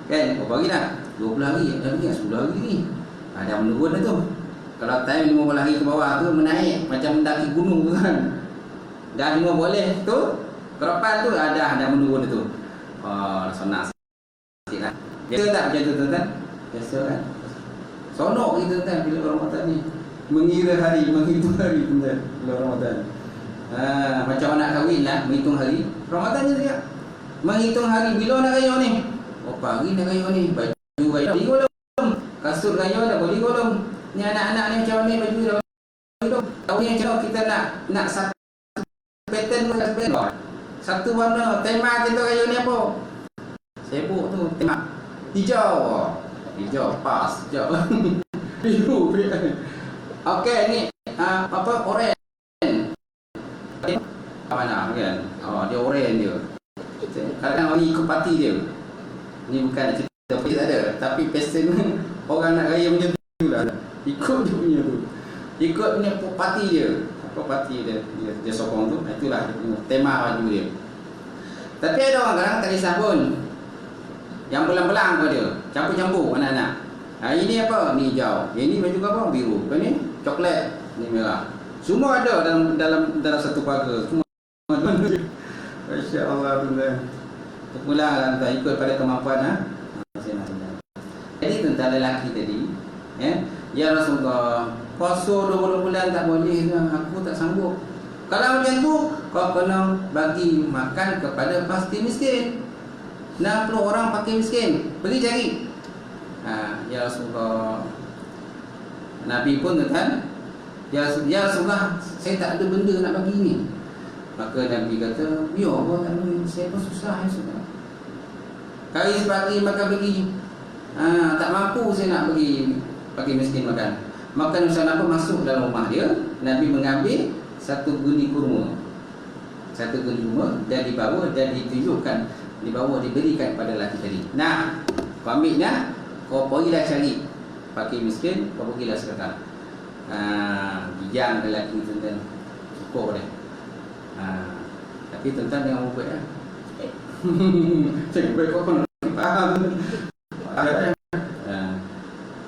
Speaker 1: Kan? Berapa hari dah? 20 hari. Dah lagi 10 hari lagi. Dah menurun dah tu. Kalau time 15 hari ke bawah tu menaik macam mendaki gunung tu kan. Dah 5 boleh tu. Kedepan tu dah menurun tu. Oh, senang sikit lah. Biasa tak macam tu tuan-tuan? Biasa kan? Sonok kita tuan-tuan bila Ramadan ni. Mengira hari, menghitung hari tuan-tuan bila Ramadan. Macam nak kahwin lah, menghitung hari. Ramadan je dia. Menghitung hari bila nak raya ni. Oh, pagi nak raya ni. Baju raya beli belum? Kasut raya dah beli belum? Ni anak-anak ni macam ni baju dah beli belum? Tahun ni macam kita nak satu pattern pun satu warna. Tema kita raya ni apa? Sibuk tu tema hijau. Hijau pas hijau. Biru. Okey ni apa oren. Mana kan? Oh dia oren dia. Kadang orang ikut parti dia. Ni bukan nak cerita apa tak ada, tapi pesen orang nak raya macam tu lah. Ikut dia punya tu. Ikut punya parti dia. Apa parti dia sokong tu. Itulah dia punya tema baju dia. Tapi ada orang kadang tak kisah pun. Yang belang-belang pun dia. Campur-campur anak-anak. Ini apa? Ni hijau. Ini baju apa? Biru. Apa ni? Coklat. Ni merah. Semua ada dalam satu keluarga. Semua ada. Masya Allah tuan-tuan. Mula tuan ikut pada kemampuan masing-masing. Jadi tuan lelaki tadi, ya Rasulullah, puasa 20 bulan tak boleh, aku tak sanggup. Kalau macam tu, kau kena bagi makan kepada fakir miskin. 60 orang fakir miskin. Pergi cari. Ya Rasulullah. Nabi pun tuan, ya Rasulullah, saya tak ada benda nak bagi ni. Maka Nabi kata, ya Allah tak boleh, saya pun susah ya Rasulullah. Kali sepagi makan pergi. Tak mampu saya nak bagi fakir miskin makan. Maka Nabi SAW masuk dalam rumah dia. Nabi mengambil satu guni kurma. Satu guni kurma dan dibawa dan ditunjukkan, dibawa diberikan kepada lelaki tadi. Nah, kau ambil dah, kau pergilah cari fakir miskin, kau pergilah sekarang. Bijang lelaki tuan-tuan. Cukup boleh. Tapi tuan-tuan dengan ubah lah. Cik ubah kau pun faham.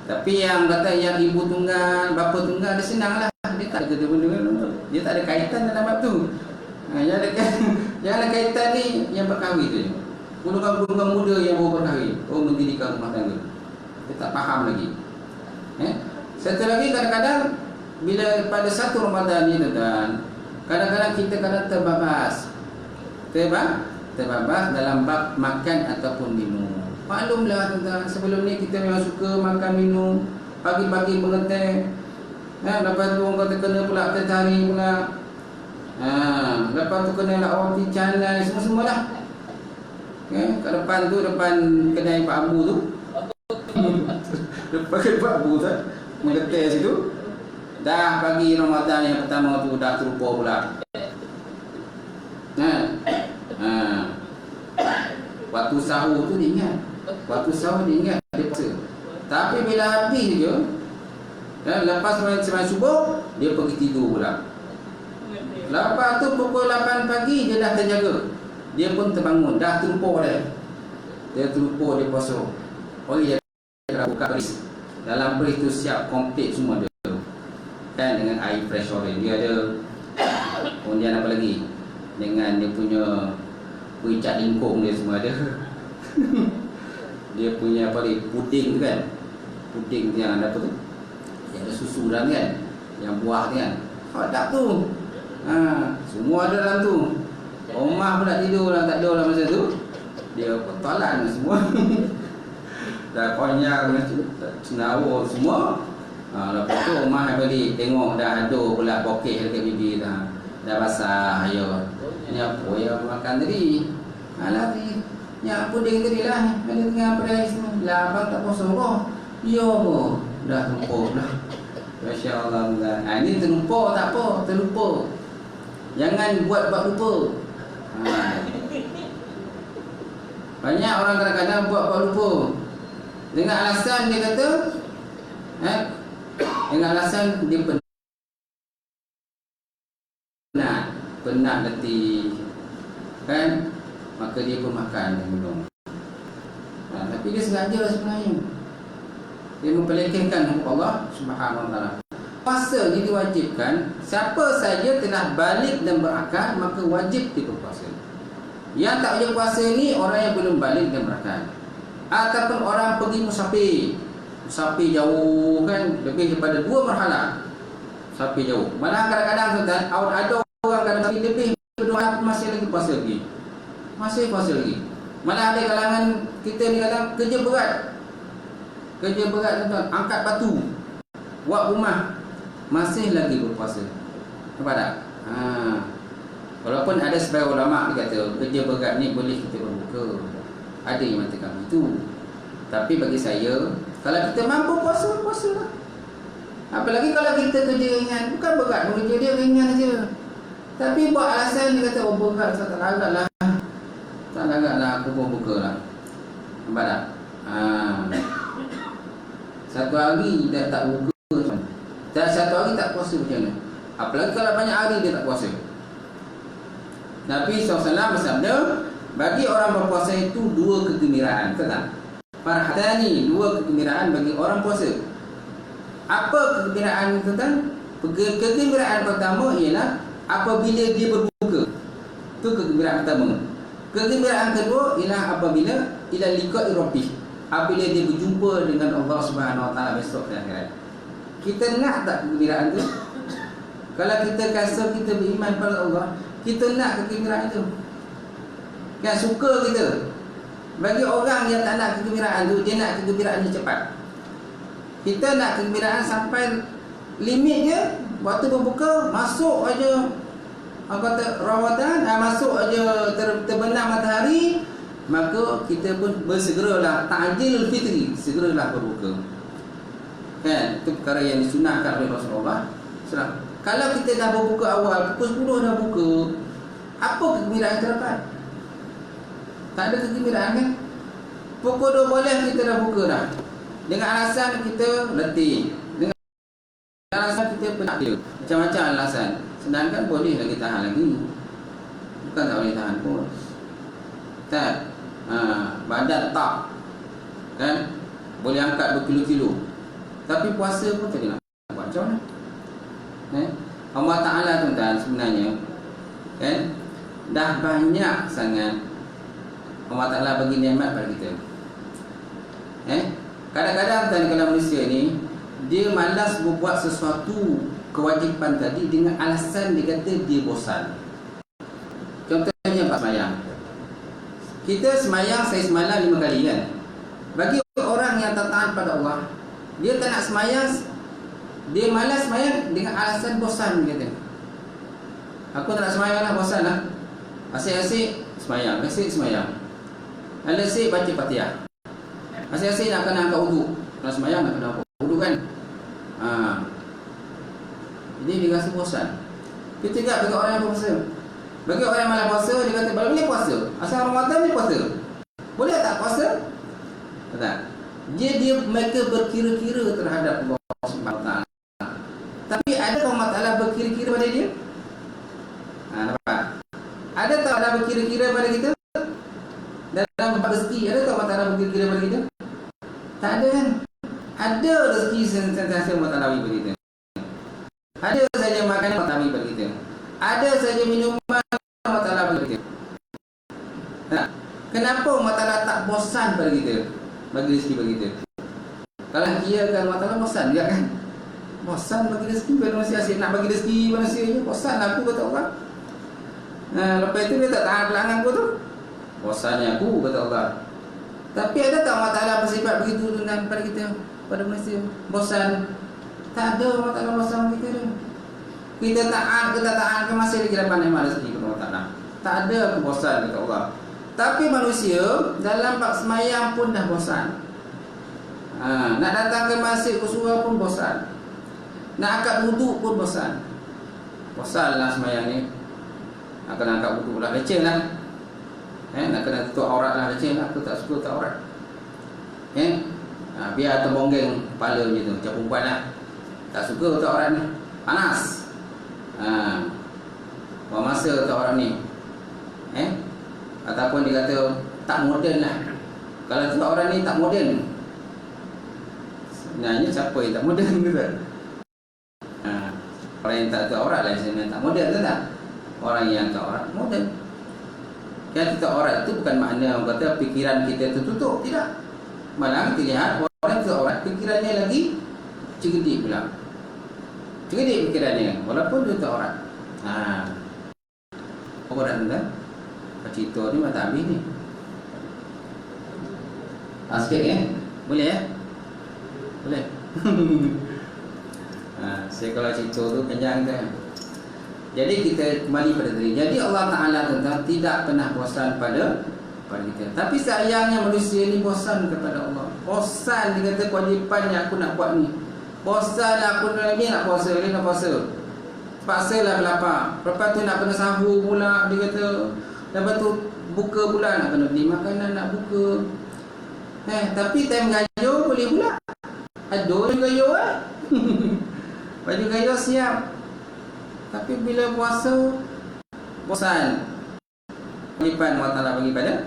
Speaker 1: Tapi yang kata yang ibu tunggal, bapa tunggal, dia senang lah. Dia tak ada benda-benda. Dia tak ada kaitan dalam bab tu. Yang ada kaitan ni yang berkahwin tu. Golongan-golongan muda yang baru berkahwin, mendirikan rumah tangga. Dia tak faham lagi. Satu lagi kadang-kadang bila pada satu Ramadan ni tuan, kadang-kadang kita terbabas. Terbabas dalam bab makan ataupun minum. Maklumlah tuan-tuan, sebelum ni kita memang suka makan minum, pagi-pagi mengeteh. Lepas tu orang kata kena pula tertarik pula. Lepas tu kena nak roti canai, semua-semua lah. Kat depan tu, depan kedai Pak Abu tu. Depan kedai Pak Abu tu, mengeteh situ. Dah pagi Ramadan yang pertama tu dah terlupa pula. Waktu sahur tu dia ingat. Waktu sahur dia ingat dia puasa. Tapi bila habis je, lepas sembahyang subuh, dia pergi tidur pula. Lepas tu pukul 8 pagi dia dah terjaga. Dia pun terbangun, dah terlupa dia. Dia terlupa dia puasa. Dia buka peris. Dalam peris tu siap komplit semua dia. Kan dengan air fresh orange. Dia ada kemudian apa lagi? Dengan dia punya kuih cat lingkung dia semua ada. Dia punya apa ni? Puding tu kan. Puding yang ada apa tu? Yang ada susu dalam kan. Yang buah tu kan. Sedap tu. Semua ada dalam tu. Omah pun nak tidur lah, tak ada lah masa tu. Dia petalan semua. Dah konyak, cendawa semua. Lepas tu Omah balik tengok dah ada pula bokeh dekat bibir dah. Dah basah ayo. Ni apa yang makan tadi? Alah ni. Ya puding tadi lah. Ada tengah pedas semua. Lah abang tak puasa apa? Ya apa? Dah terlupa dah. Masya Allah. Ini terlupa tak apa, terlupa. Jangan buat lupa. Banyak orang kadang-kadang buat lupa. Dengan alasan dia kata dengan alasan dia penat letih, kan? Maka dia pun makan dan minum. Tapi dia sengaja sebenarnya. Dia mempelekehkan hukum Allah Subhanahu wa taala. Puasa ni diwajibkan, siapa saja telah balik dan berakal maka wajib dia berpuasa. Yang tak wajib puasa ni orang yang belum balik dan berakal, ataupun orang pergi musafir jauh, kan, lebih daripada 2 marhalah musafir jauh. Malah kadang-kadang tuan, ada orang kadang-kadang lebih berdua masih lagi puasa lagi. Masih puasa lagi. Malah ada kalangan kita ni kadang kerja berat tuan, angkat batu, buat rumah, masih lagi berpuasa. Nampak tak? Walaupun ada sebagian ulama dia kata kerja berat ni boleh kita berbuka, ada yang mengatakan itu. Tapi bagi saya, kalau kita mampu puasa lah. Apalagi kalau kita kerja ringan, bukan berat, kerja dia ringan saja. Tapi buat alasan dia kata berat, tak larat lah, aku pun buka lah. Nampak tak? Satu hari dah tak buka, dan satu hari tak puasa macam mana? Apalagi kalau banyak hari dia tak puasa. Nabi SAW bersabda, bagi orang berpuasa itu 2 kegembiraan. Betul? Farhatani, 2 kegembiraan bagi orang puasa. Apa kegembiraan itu kan? Kegembiraan pertama ialah apabila dia berbuka. Itu kegembiraan pertama. Kegembiraan kedua ialah apabila ila liqa'i rabbih, apabila dia berjumpa dengan Allah Subhanahu wa taala besok di akhirat. Kita nak tak kegembiraan tu? Kalau kita rasa kita beriman pada Allah, kita nak kegembiraan itu. Kan suka kita. Bagi orang yang tak nak kegembiraan tu, dia nak kegembiraan yang cepat. Kita nak kegembiraan sampai limit je. Waktu berbuka, masuk aja kata rawatan, masuk aja terbenam matahari, maka kita pun bersegeralah ta'jil fitri, segeralah berbuka. Kan, itu perkara yang disunahkan oleh Rasulullah SAW. Kalau kita dah berbuka awal, pukul 10 dah buka, apa kegembiraan terdapat? Tak ada kegembiraan, kan? Pukul 12 kita dah buka dah, dengan alasan kita letih, dengan alasan kita penat, macam-macam alasan. Sedangkan boleh lagi tahan lagi, bukan tak boleh tahan pun. Tak, badan tak, kan, boleh angkat berkilo-kilo, tapi puasa pun tak nak buat macam mana? Allah Ta'ala tuan-tuan sebenarnya, kan, dah banyak sangat Allah Ta'ala bagi nikmat pada kita. Kadang-kadang tuan, kalau manusia ni dia malas berbuat sesuatu kewajipan tadi dengan alasan dia kata dia bosan. Contohnya Pak semayang. Kita semayang, saya semayang 5 kali, kan. Bagi orang yang tak taat pada Allah, dia tak nak semayang, dia malas semayang dengan alasan bosan, dia kata. Aku tak nak semayang lah, bosan lah. Asyik-asyik semayang, asyik semayang, asyik baca Fatihah, asyik-asyik nak kena angkat wuduk. Kalau semayang nak kena angkat wuduk, kan. Jadi dia rasa bosan. Kita juga bagi orang yang puasa. Bagi orang yang malas puasa, dia kata boleh puasa, asal Ramadan ni puasa. Boleh tak puasa? Tak. Mereka berkira-kira terhadap Allah Subhanahu wa taala. Tapi adakah Allah Taala berkira-kira pada dia? Nampak? Ada tak Allah berkira-kira pada kita? Dalam rezeki, ada tak Allah Taala berkira-kira pada kita? Tak ada, kan? Ada rezeki sentiasa Allah Taala bagi pada kita. Ada saja makanan Allah Ta'ala bagi kita. Ada saja minuman Allah Ta'ala bagi kita. Kenapa Allah Ta'ala tak bosan pada kita, bagi rezeki bagi kita? Kalau dia kan Allah Ta'ala bosan juga, kan? Bosan bagi rezeki pada manusia. Asyik nak bagi rezeki manusia je. Bosan aku, kata Allah. Lepas itu dia tak tahan pelanggan aku tu. Bosannya aku, kata Allah. Tapi ada tak Allah Ta'ala bersifat begitu dengan pada kita, pada manusia? Bosan? Tak ada Allah Ta'ala bosan kita tu. Kita taat ke tak taat ke, masih lagi dapat nikmat rezeki kepada Allah Ta'ala. Tak ada aku bosan, kata Allah. Tapi manusia dalam bab semayang pun dah bosan. Nak datang ke masjid ke surau pun bosan. Nak angkat wuduk pun bosan. Bosan lah semayang ni. Nak kena angkat wuduk pula, leceh lah. Nak kena tutup aurat lah macam aku tak suka tutup aurat. Biar terbonggeng kepala macam tu, macam perempuan lah. Tak suka tutup aurat ni, panas. Buang masa tutup aurat ni. Ataupun dia kata tak moden lah. Kalau tutup aurat ni tak moden. Sebenarnya siapa yang tak moden ke tak? Orang yang tak tutup aurat lah sebenarnya tak moden ke tak? Orang yang tutup aurat moden. Yang tutup aurat itu bukan makna orang kata fikiran kita tertutup, tidak. Malah kita lihat orang tutup aurat fikirannya lagi cegedik pula. Cegedik fikirannya walaupun dia tutup aurat. Apa nak tuan? Cerita ni memang tak habis ni. Sikit boleh ya? Boleh. Saya kalau cerita tu panjang kan. Jadi kita kembali pada tadi. Jadi Allah Ta'ala tentang tidak pernah bosan pada kita. Tapi sayangnya manusia ni bosan kepada Allah. Bosan, dia kata kewajipan yang aku nak buat ni. Bosan aku ni nak puasa, dia nak puasa. Paksalah berlapar. Lepas tu nak kena sahur pula, dia kata. Lepas tu buka pula, nak kena beli makanan, nak buka. Tapi time gayo boleh pula. Aduh gayo baju gayo siap. Tapi bila puasa bosan. Kewajipan Allah Ta'ala bagi pada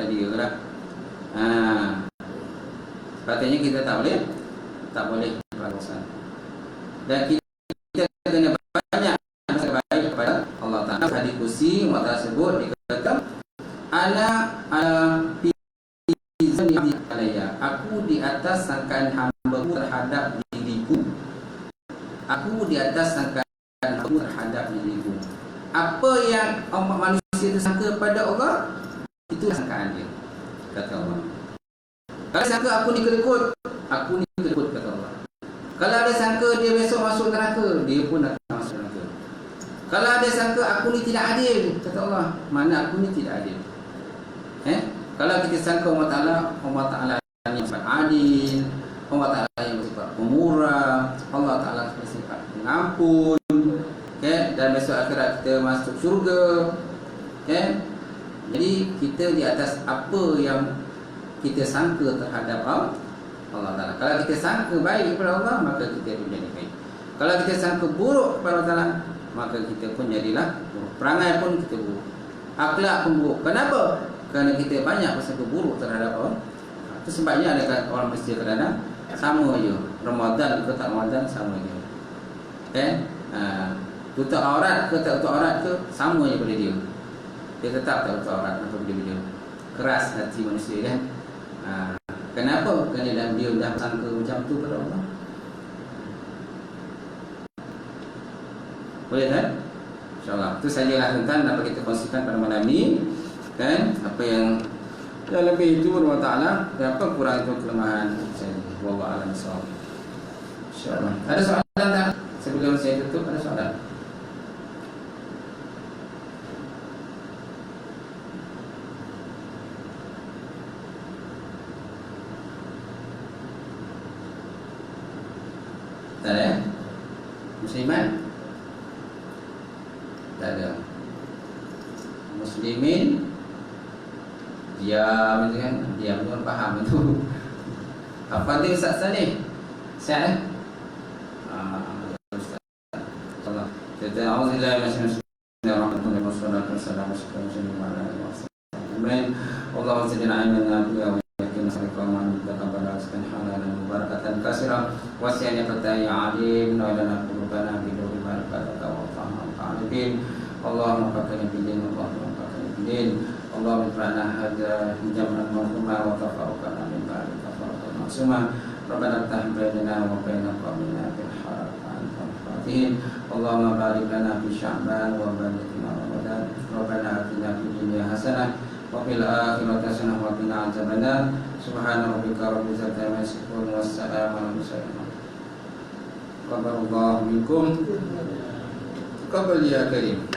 Speaker 1: dia lah. Sepatutnya kita tak boleh bosan. Dan kita kena banyak baik kepada Allah Ta'ala. Hadis kursi Allah Ta'ala sebut, dia kata aku di atas sangkaan hamba terhadap diriku. Aku di atas sangkaan hamba terhadap diriku. Apa yang manusia itu sangka pada Allah, itu sangkaan dia, kata Allah. Kalau sangka aku ni kelekut, kata Allah. Kalau ada sangka dia besok masuk neraka, dia pun akan masuk neraka. Kalau ada sangka aku ni tidak adil, kata Allah, mana aku ni tidak adil. Kalau kita sangka Allah Ta'ala yang bersifat adil, Allah Ta'ala yang bersifat pemurah, Allah Ta'ala bersifat pengampun, dan besok akhirat kita masuk syurga. Jadi kita di atas apa yang kita sangka terhadap Allah Ta'ala. Kalau kita sangka baik kepada Allah, maka kita pun jadi baik. Kalau kita sangka buruk kepada Allah Ta'ala, maka kita pun jadilah buruk. Perangai pun kita buruk, akhlak pun buruk. Kenapa? Kerana kita banyak bersangka buruk terhadap Allah. Itu sebabnya ada orang Malaysia kadang-kadang sama je, Ramadan ke tak Ramadan sama je. Tutup aurat ke tak tutup aurat ke sama je pada dia. Dia tetap tak tutup aurat apabila dia keras hati manusia kan. Kenapa? Kerana dia dah sangka macam tu pada Allah. Boleh kan? InsyaAllah. Itu sajalah tentang apa kita kongsikan pada malam ni. Kan? Apa yang lebih itu Allah Ta'ala, dan apa kurang itu kelemahan saya. Wallahu a'lam bishawab. InsyaAllah. Ada soalan tak? Sebelum saya tutup, ada soalan? Tak ada ya? Musliman? Tak ada. Muslimin diam itu kan, diam tu kan faham itu. Apa dia Ustaz ni? Sihat Ustaz. Allah. Kita auzubillahi minasyaitonir rajim. Amin. Allahumma zidna ilman nafi'an wa yakin sallallahu taqabbal askan halalan mubarakatan katsira wa siyatan ya alim wa lana qulubana bi nuri barakatika wa fahmil qalbin. Allahumma fakina bidin Allahumma fakina bidin. Allahumma infa'na hadza jam'an marhuma wa tafarraqna min ba'di tafarraqan ma'suma. Rabbana iftah bainana wa baina qawmina bil haqq Fatihin. Allahumma barik lana fi Sya'ban wa ballighna Ramadan. Rabbana atina fid dunya hasanah wa fil akhirati hasanah wa qina adzabannar. Subhana rabbika rabbil izzati amma yasifun wa salamun alal mursalin. Qaballahu minkum. Qabal ya karim.